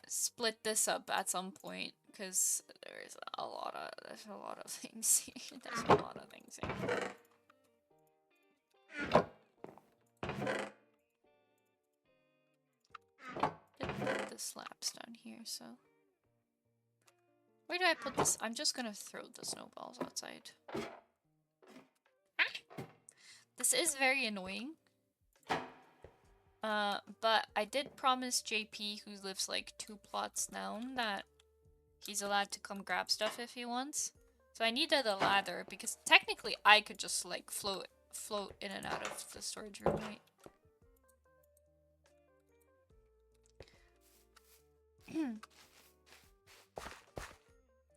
A: split this up at some point. Because there's a lot of things here. There's a lot of things here. Put the slabs down here, so... Where do I put this? I'm just gonna throw the snowballs outside. Ah! This is very annoying. But I did promise JP, who lives like 2 plots down, that he's allowed to come grab stuff if he wants. So I needed a ladder, because technically I could just like float in and out of the storage room, right?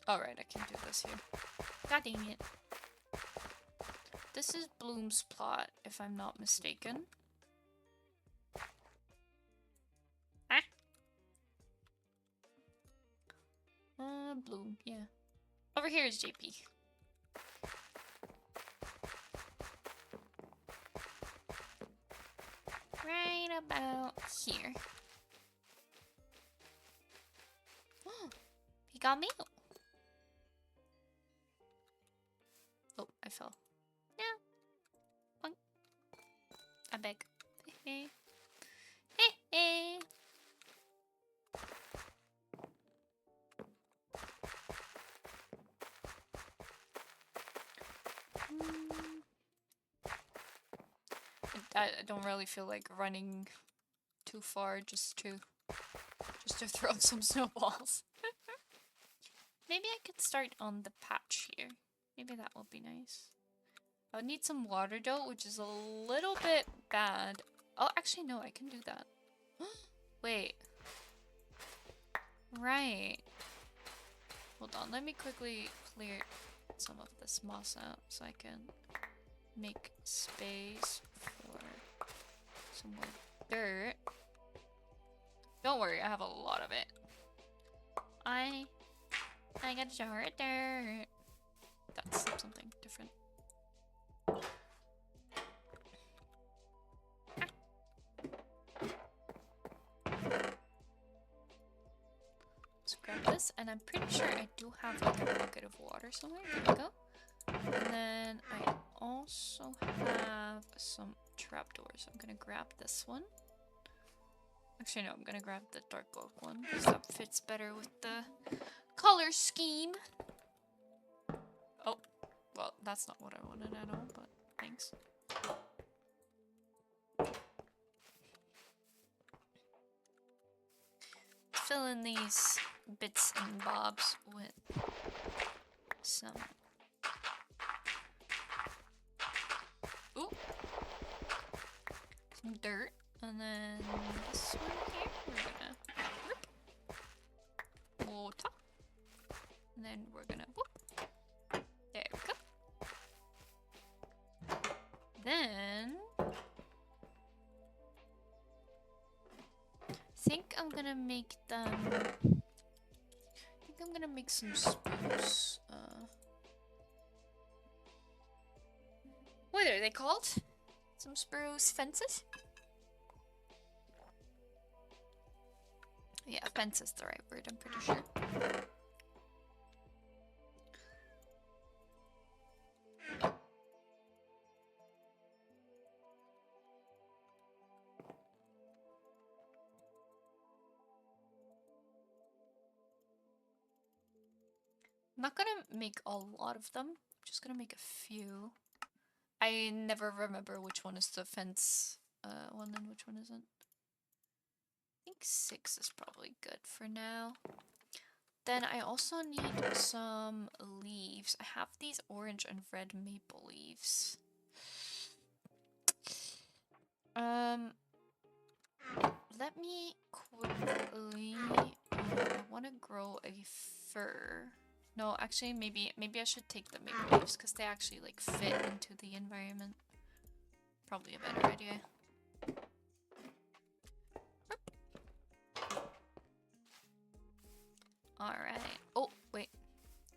A: Alright, I can do this here. God dang it. This is Bloom's plot, if I'm not mistaken. Ah. Bloom, yeah. Over here is JP. Right about here. He got mail. Oh, I fell. No. Bonk. I beg. Hey. Hey. Hey. I don't really feel like running too far just to throw some snowballs. Maybe I could start on the patch here. Maybe that will be nice. I would need some water though, which is a little bit bad. Oh, actually no, I can do that. Wait. Right. Hold on, let me quickly clear some of this moss out so I can make space for some more dirt. Don't worry, I have a lot of it. I got a jar of dirt. That's something different. Let's grab this, and I'm pretty sure I do have like a bucket of water somewhere. There we go. And then I also have some trapdoors. I'm gonna grab this one. Actually, no, I'm gonna grab the dark oak one because that fits better with the color scheme. Oh, well, that's not what I wanted at all, but thanks. Fill in these bits and bobs with some... Ooh! Some dirt. And then this one here, we're gonna whoop. Water. And then we're gonna whoop. There we go. Then I think I'm gonna make them. I think I'm gonna make some spruce. What are they called? Some spruce fences? Yeah, fence is the right word, I'm pretty sure. I'm not gonna make a lot of them, I'm just gonna make a few. I never remember which one is the fence one and which one isn't. I think 6 is probably good for now. Then I also need some leaves. I have these orange and red maple leaves. Let me quickly... I want to grow a fir. No, actually, maybe I should take the maple leaves because they actually like fit into the environment. Probably a better idea. Alright. Oh, wait.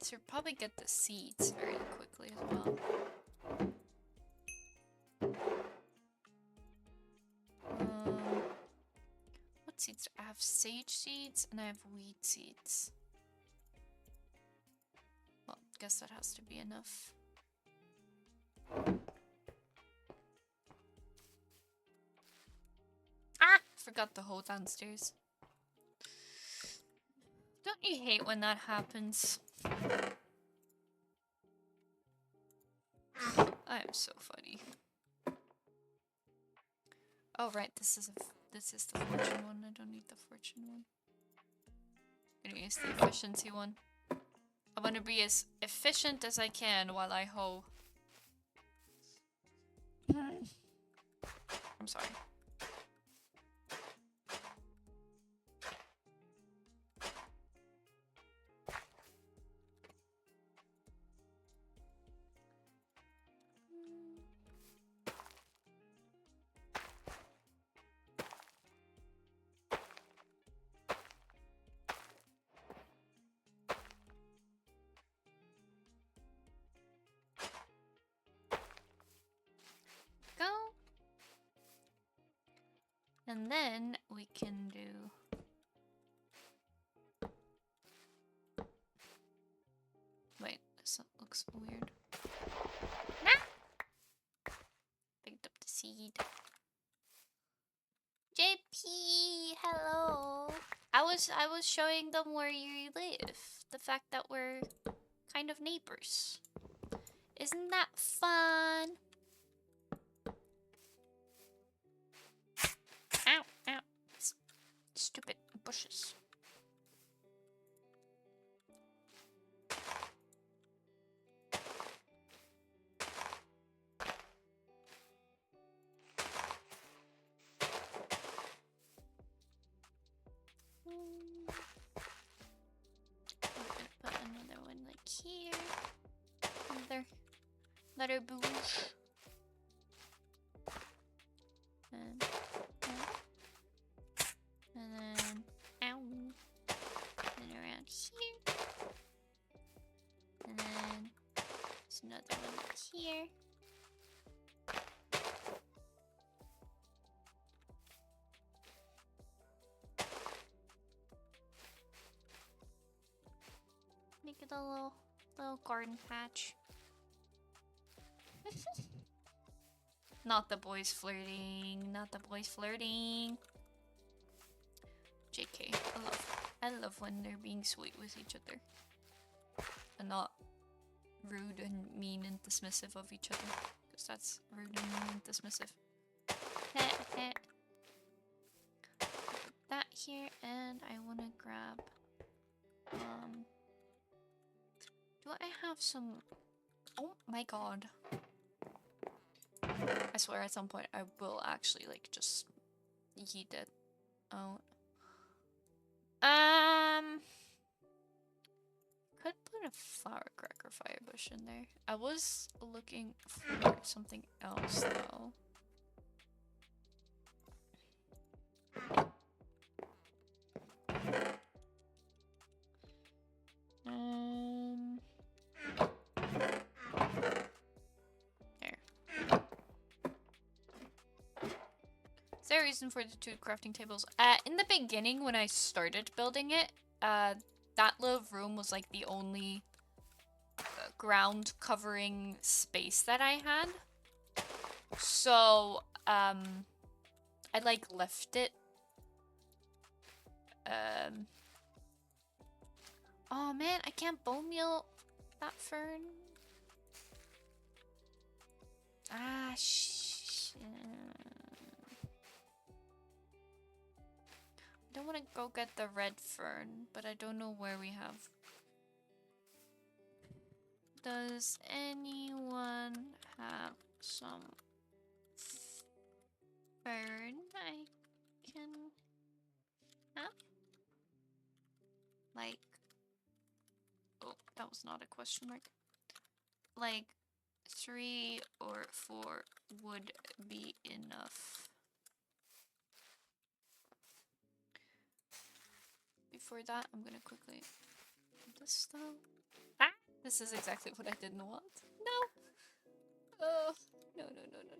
A: Should probably get the seeds very quickly as well. What seeds? I have sage seeds and I have weed seeds. Well, guess that has to be enough. Ah! Forgot the hoe downstairs. Don't you hate when that happens? I am so funny. Oh right, this is the fortune one. I don't need the fortune one. I'm gonna use the efficiency one. I want to be as efficient as I can while I hoe. I'm sorry. And then we can do... Wait, this looks weird. Ah! Picked up the seed. JP, hello. I was showing them where you live. The fact that we're kind of neighbors. Isn't that fun? Ow, ow. Stupid bushes. I'm gonna put another one like here. Another bush. And then ow. And around here. And then there's another one like here. Make it a little garden patch. Not the boys flirting. Not the boys flirting. JK. I love when they're being sweet with each other. And not rude and mean and dismissive of each other. Because that's rude and mean and dismissive. Put that here, and I want to grab... do I have some... Oh my god. I swear at some point I will actually like just yeet it out. Could put a firecracker firebush in there. I was looking for something else though. Is there a reason for the 2 crafting tables? In the beginning when I started building it, that little room was like the only ground covering space that I had. So, I like left it. Oh man, I can't bone meal that fern. Ah, shit. I don't want to go get the red fern, but I don't know where we have. Does anyone have some fern I can have? Like, oh, that was not a question mark. Like 3 or 4 would be enough. Before that, I'm gonna quickly put this stuff. Ah! This is exactly what I didn't want. No! Oh, no, no, no, no,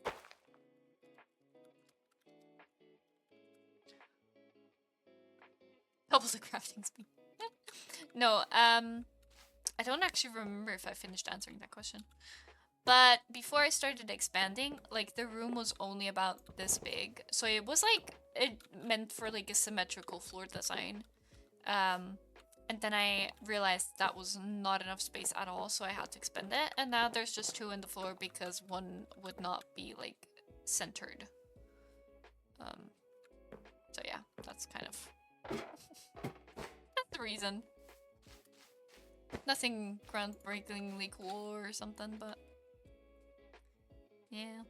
A: no. Double the crafting speed. No, I don't actually remember if I finished answering that question. But before I started expanding, like the room was only about this big. So it was like, it meant for like a symmetrical floor design. And then I realized that was not enough space at all, so I had to expand it. And now there's just 2 in the floor because one would not be like centered. So yeah, that's kind of that's the reason. Nothing groundbreakingly cool or something, but yeah.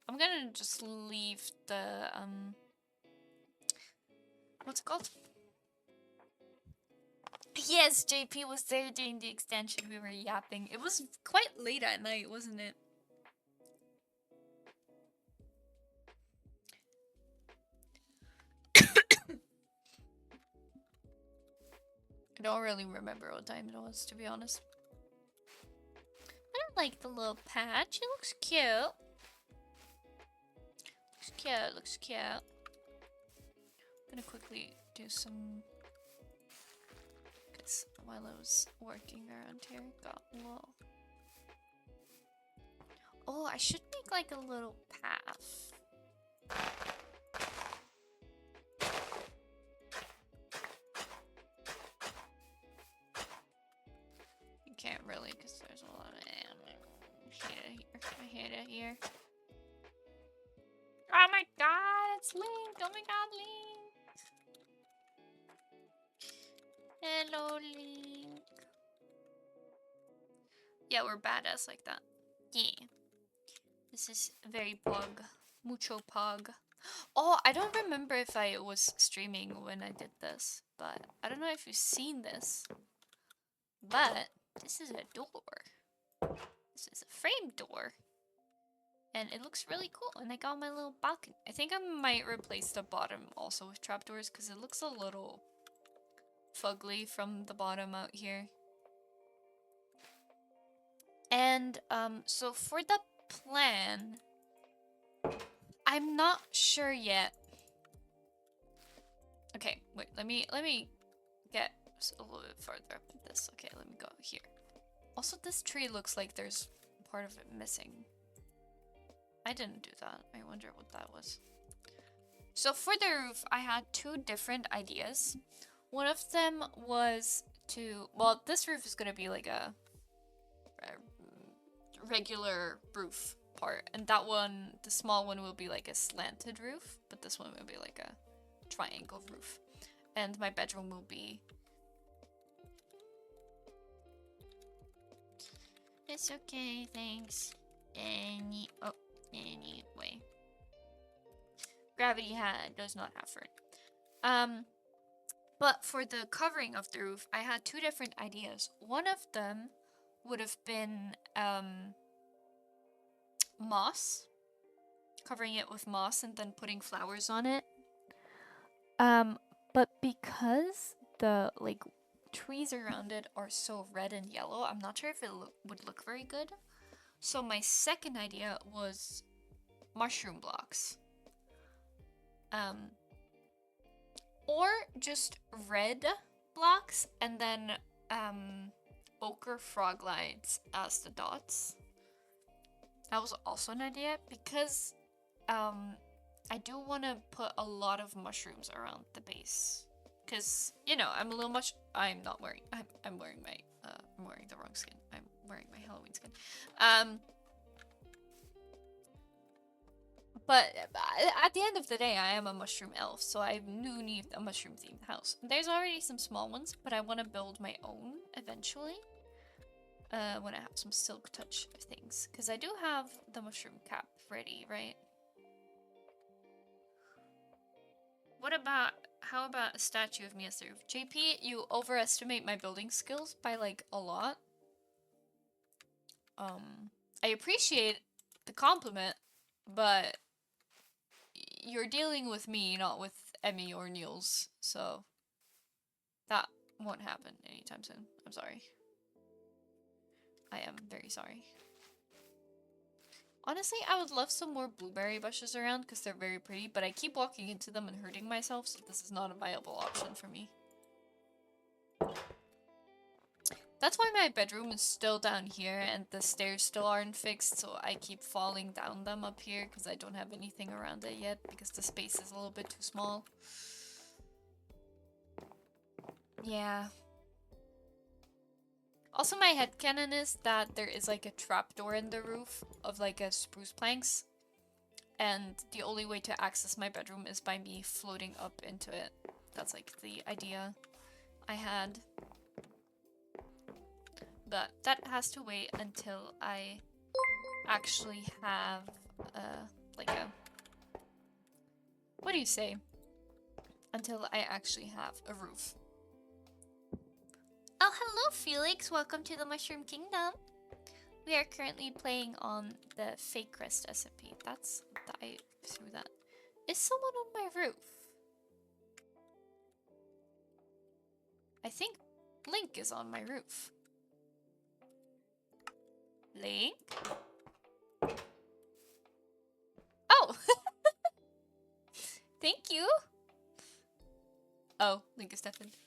A: I'm gonna just leave the what's it called? Yes, JP was there during the extension. We were yapping. It was quite late at night, wasn't it? I don't really remember what time it was, to be honest. I don't like the little patch. It looks cute. Looks cute, looks cute. I'm gonna quickly do some... Because while I was working around here, got a little... Oh, I should make like a little path. You can't really, because there's a lot of... I hate it here. Oh my god, it's Link! Oh my god, Link! Hello, Link. Yeah, we're badass like that. Yeah. This is very pog. Mucho pog. Oh, I don't remember if I was streaming when I did this, but I don't know if you've seen this. But this is a door. This is a frame door. And it looks really cool. And I got my little balcony. I think I might replace the bottom also with trapdoors because it looks a little fugly from the bottom out here. And so for the plan, I'm not sure yet. Okay, wait, let me get a little bit farther up in this. Okay, let me go here. Also, this tree looks like there's part of it missing. I didn't do that. I wonder what that was. So for the roof, I had two different ideas. One of them was to, well, this roof is gonna be like a regular roof part, and that one, the small one, will be like a slanted roof, but this one will be like a triangle roof, and my bedroom will be... It's okay, thanks. Anyway, gravity does not have fruit. But for the covering of the roof, I had two different ideas. One of them would have been moss, covering it with moss and then putting flowers on it. But because the like trees around it are so red and yellow, I'm not sure if it would look very good. So my second idea was mushroom blocks. Or just red blocks and then ochre frog lines as the dots. That was also an idea because I do want to put a lot of mushrooms around the base. Because, you know, I'm a little much... I'm not wearing... I'm wearing my... I'm wearing the wrong skin. I'm wearing my Halloween skin. But at the end of the day, I am a mushroom elf, so I do need a mushroom-themed house. There's already some small ones, but I want to build my own eventually. When I have some silk touch things. Because I do have the mushroom cap ready, right? What about... How about a statue of me as the roof? JP, you overestimate my building skills by, like, a lot. I appreciate the compliment, but you're dealing with me, not with Emmy or Niels, so that won't happen anytime soon. I'm sorry. I am very sorry. Honestly, I would love some more blueberry bushes around because they're very pretty, but I keep walking into them and hurting myself, so this is not a viable option for me. That's why my bedroom is still down here and the stairs still aren't fixed, so I keep falling down them up here because I don't have anything around it yet because the space is a little bit too small. Yeah. Also, my headcanon is that there is like a trapdoor in the roof of like a spruce planks, and the only way to access my bedroom is by me floating up into it. That's like the idea I had. But that has to wait until I actually have like a... What do you say? Until I actually have a roof. Oh, hello, Felix. Welcome to the Mushroom Kingdom. We are currently playing on the Faycrest SMP. I threw that. Is someone on my roof? I think Link is on my roof. Link? Oh! Thank you! Oh, Link is deafened.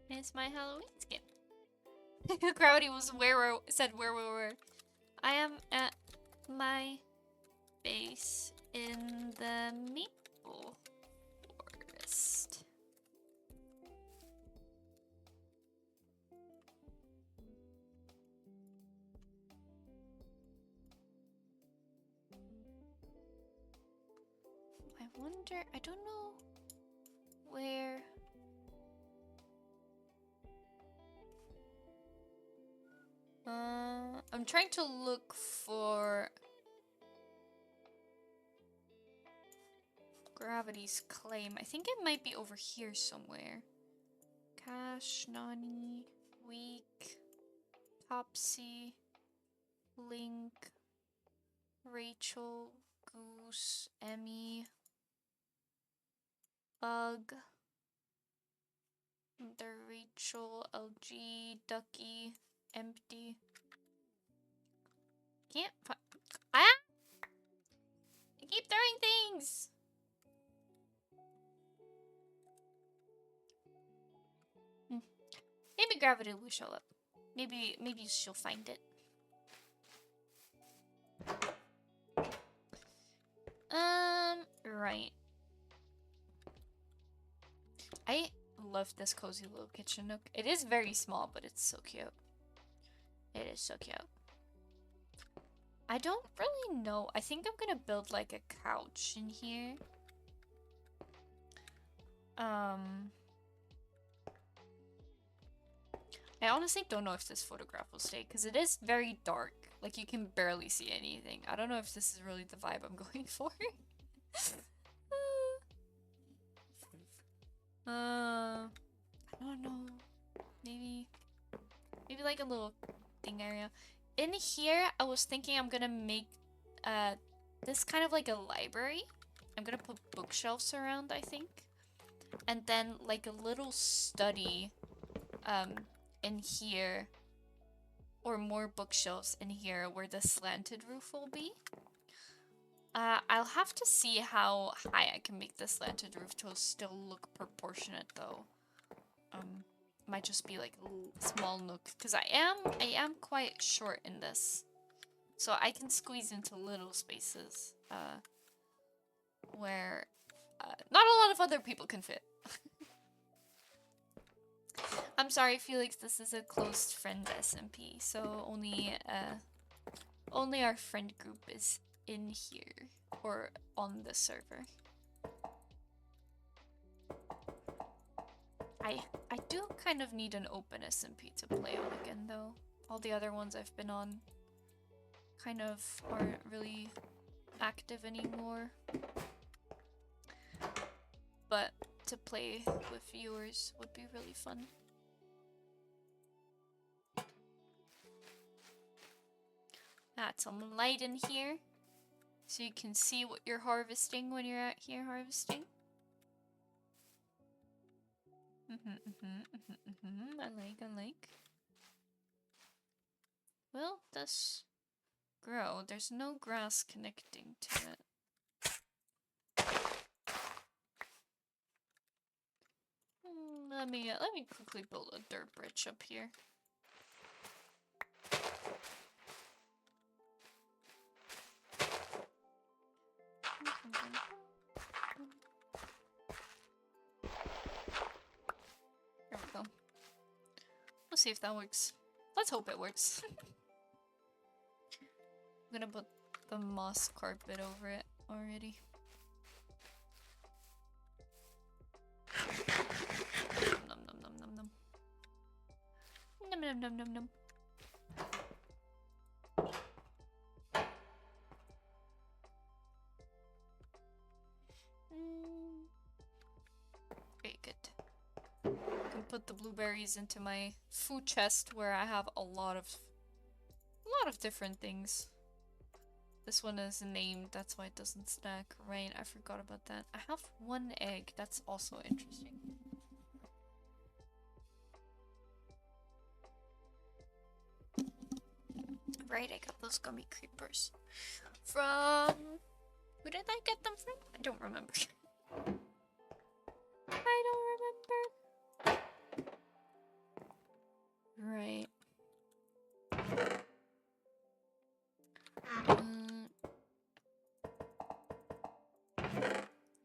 A: It's my Halloween skin. Gravity was said where we were. I am at my base in the maple forest. I wonder, I don't know where. I'm trying to look for Gravity's claim. I think it might be over here somewhere. Cash, Nani, Week, Topsy, Link, Rachel, Goose, Emmy, Bug, the Rachel, LG, Ducky, Empty. Can't find. Ah! I keep throwing things! Maybe Gravity will show up. Maybe she'll find it. Right. I love this cozy little kitchen nook. It is very small, but it's so cute. It is so cute. I don't really know. I think I'm gonna build like a couch in here. I honestly don't know if this photograph will stay because it is very dark. Like you can barely see anything. I don't know if this is really the vibe I'm going for. I don't know. Maybe like a little thing area. In here, I was thinking I'm gonna make this kind of like a library. I'm gonna put bookshelves around, I think. And then like a little study in here. Or more bookshelves in here where the slanted roof will be. I'll have to see how high I can make the slanted roof to still look proportionate though. Might just be like a small nook because I am quite short in this, so I can squeeze into little spaces where not a lot of other people can fit. I'm sorry, Felix. This is a closed friend SMP, so only our friend group is in here or on the server. I do kind of need an open SMP to play on again, though. All the other ones I've been on kind of aren't really active anymore. But to play with viewers would be really fun. Add some light in here so you can see what you're harvesting when you're out here harvesting. I like. Will this grow? There's no grass connecting to it. Let me quickly build a dirt bridge up here. There we go. We'll see if that works. Let's hope it works. I'm gonna put the moss carpet over it already. Nom nom nom nom nom. Nom nom nom nom nom. Very good. I can put the blueberries into my food chest where I have a lot lot of different things. This one is named, that's why it doesn't stack. Right, I forgot about that. I have one egg, that's also interesting. Right, I got those gummy creepers. From... who did I get them from? I don't remember. I don't remember. Right.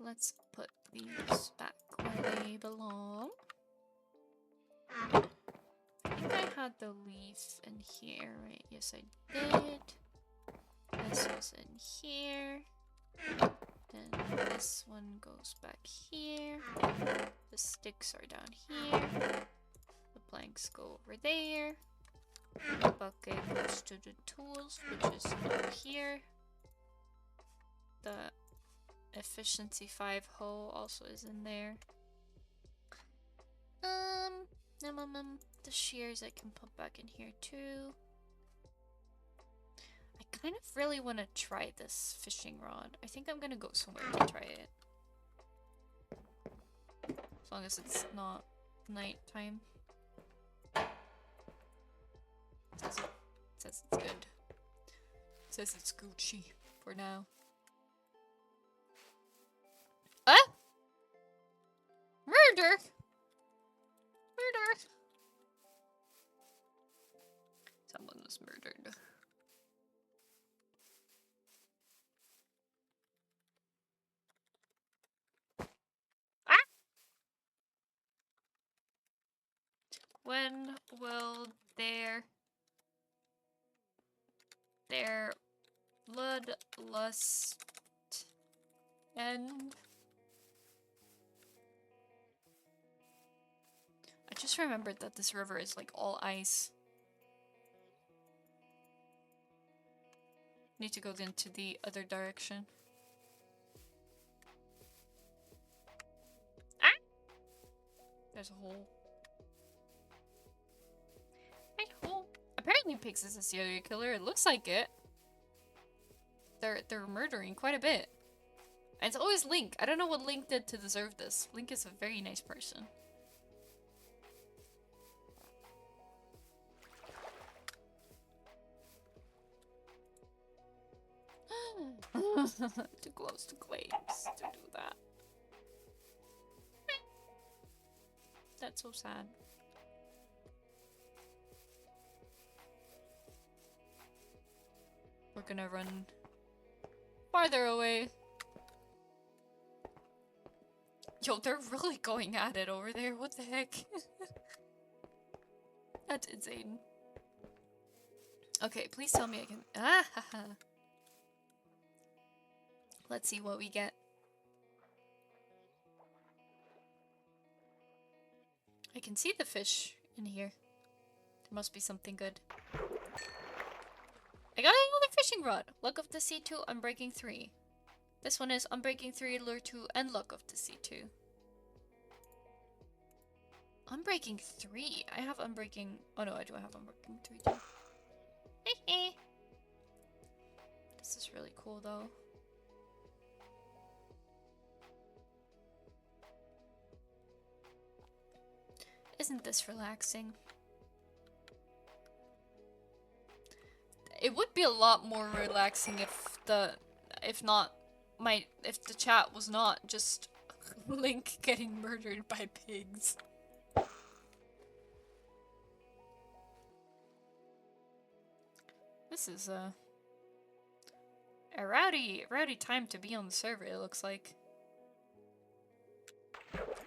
A: Let's put these back where they belong. I think I had the leaf in here, right? Yes, I did. This was in here. Then this one goes back here. The sticks are down here. The planks go over there. The bucket goes to the tools, which is over here. The efficiency 5 hoe also is in there. The shears I can put back in here too. I kind of really want to try this fishing rod. I think I'm gonna go somewhere to try it. As long as it's not nighttime. It says it's good. It says it's Gucci for now. Murder! Murder! Someone was murdered. Ah! When will their bloodlust end? I just remembered that this river is like all ice. Need to go into the other direction. Ah! There's a hole. Right, hole. Apparently Pigs is a serial killer. It looks like it. They're murdering quite a bit. And it's always Link. I don't know what Link did to deserve this. Link is a very nice person. Too close to claims to do that. That's so sad. We're gonna run farther away. Yo, they're really going at it over there. What the heck? That's insane. Okay, please tell me I can... Ah, haha. Let's see what we get. I can see the fish in here. There must be something good. I got another fishing rod. Luck of the Sea 2, Unbreaking 3. This one is Unbreaking 3, Lure 2, and Luck of the Sea 2. Unbreaking 3? I have Unbreaking... Oh no, I do have Unbreaking 3 too. Hehe. This is really cool though. Isn't this relaxing? It would be a lot more relaxing if the chat was not just Link getting murdered by pigs. This is a rowdy time to be on the server, it looks like.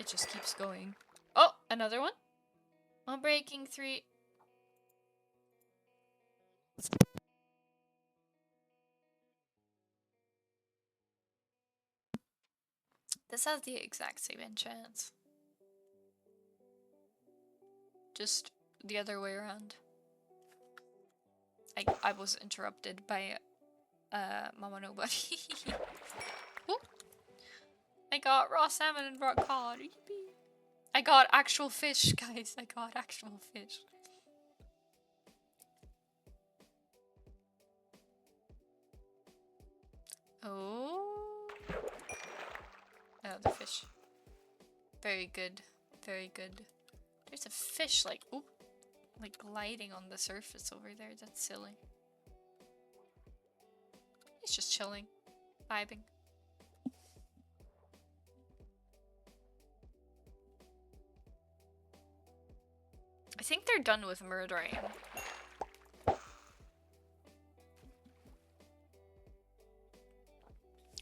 A: It just keeps going. Oh, another one? Unbreaking 3. This has the exact same enchants. Just the other way around. I was interrupted by Mama Nobody. Ooh. I got raw salmon and raw cod. Yippee. I got actual fish, guys. I got actual fish. Oh. Another fish. Very good. Very good. There's a fish like, oop, like gliding on the surface over there. That's silly. He's just chilling, vibing. I think they're done with murdering.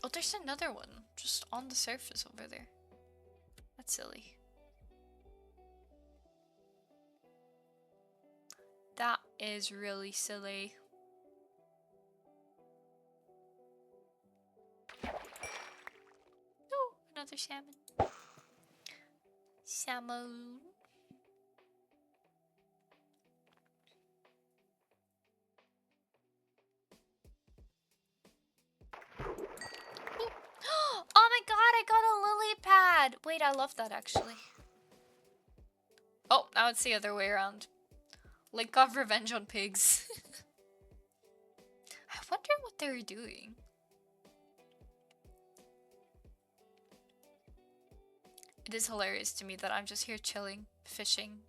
A: Oh, there's another one just on the surface over there. That's silly. That is really silly. Oh, another salmon. Salmon. Oh my god, I got a lily pad! Wait, I love that actually. Oh, now it's the other way around. Like, got revenge on pigs. I wonder what they're doing. It is hilarious to me that I'm just here chilling, fishing,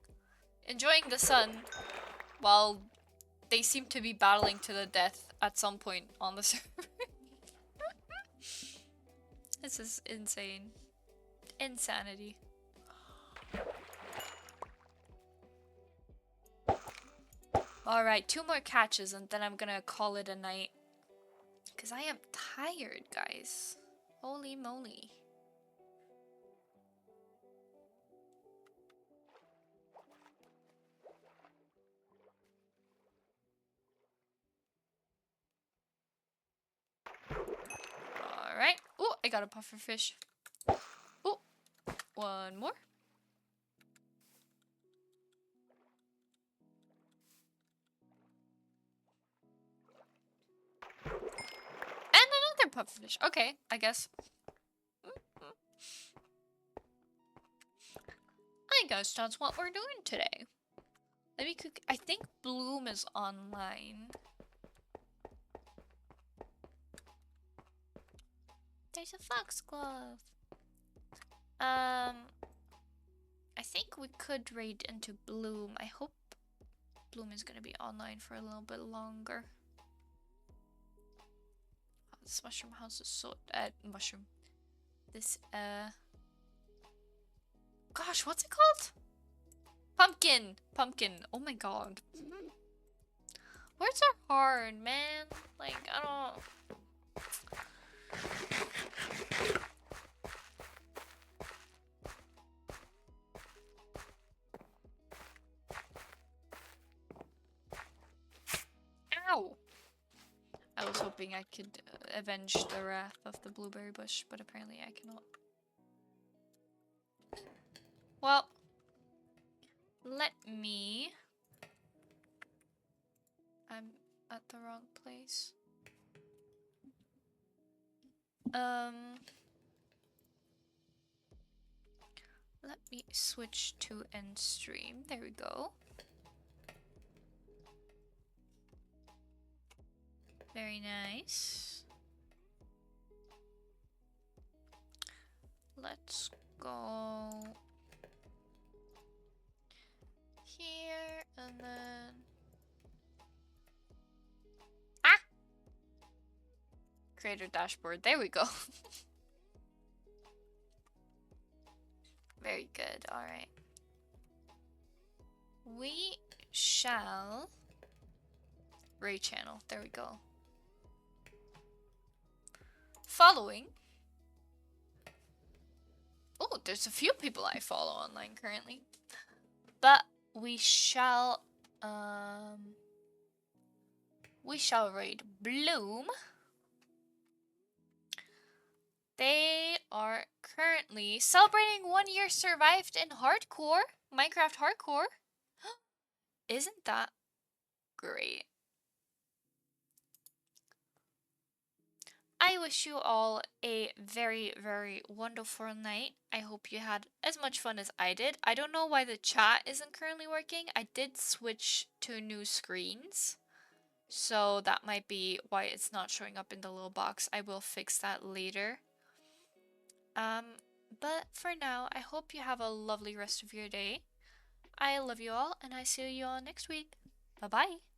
A: enjoying the sun, while they seem to be battling to the death at some point on the server. This is insane. Insanity. Alright, 2 more catches and then I'm gonna call it a night. Because I am tired, guys. Holy moly. Alright. Oh, I got a puffer fish. Oh, one more. And another puffer fish. Okay, I guess. I guess that's what we're doing today. Let me cook. I think Bloom is online. There's a foxglove. I think we could raid into Bloom. I hope Bloom is gonna be online for a little bit longer. Oh, this mushroom house is so mushroom. This gosh, what's it called? Pumpkin. Pumpkin. Oh my god. Words are hard, man. Like, I don't. Ow! I was hoping I could avenge the wrath of the blueberry bush, but apparently I cannot. Well, let me... I'm at the wrong place. Let me switch to end stream. There we go. Very nice. Let's go here and then creator dashboard. There we go. Very good. All right. We shall raid channel. There we go. Following. Oh, there's a few people I follow online currently. But we shall raid Bloom. They are currently celebrating 1 year survived in hardcore, Minecraft hardcore. Isn't that great? I wish you all a very, very wonderful night. I hope you had as much fun as I did. I don't know why the chat isn't currently working. I did switch to new screens. So that might be why it's not showing up in the little box. I will fix that later. Um, but for now, I hope you have a lovely rest of your day. I love you all, and I see you all next week. Bye bye.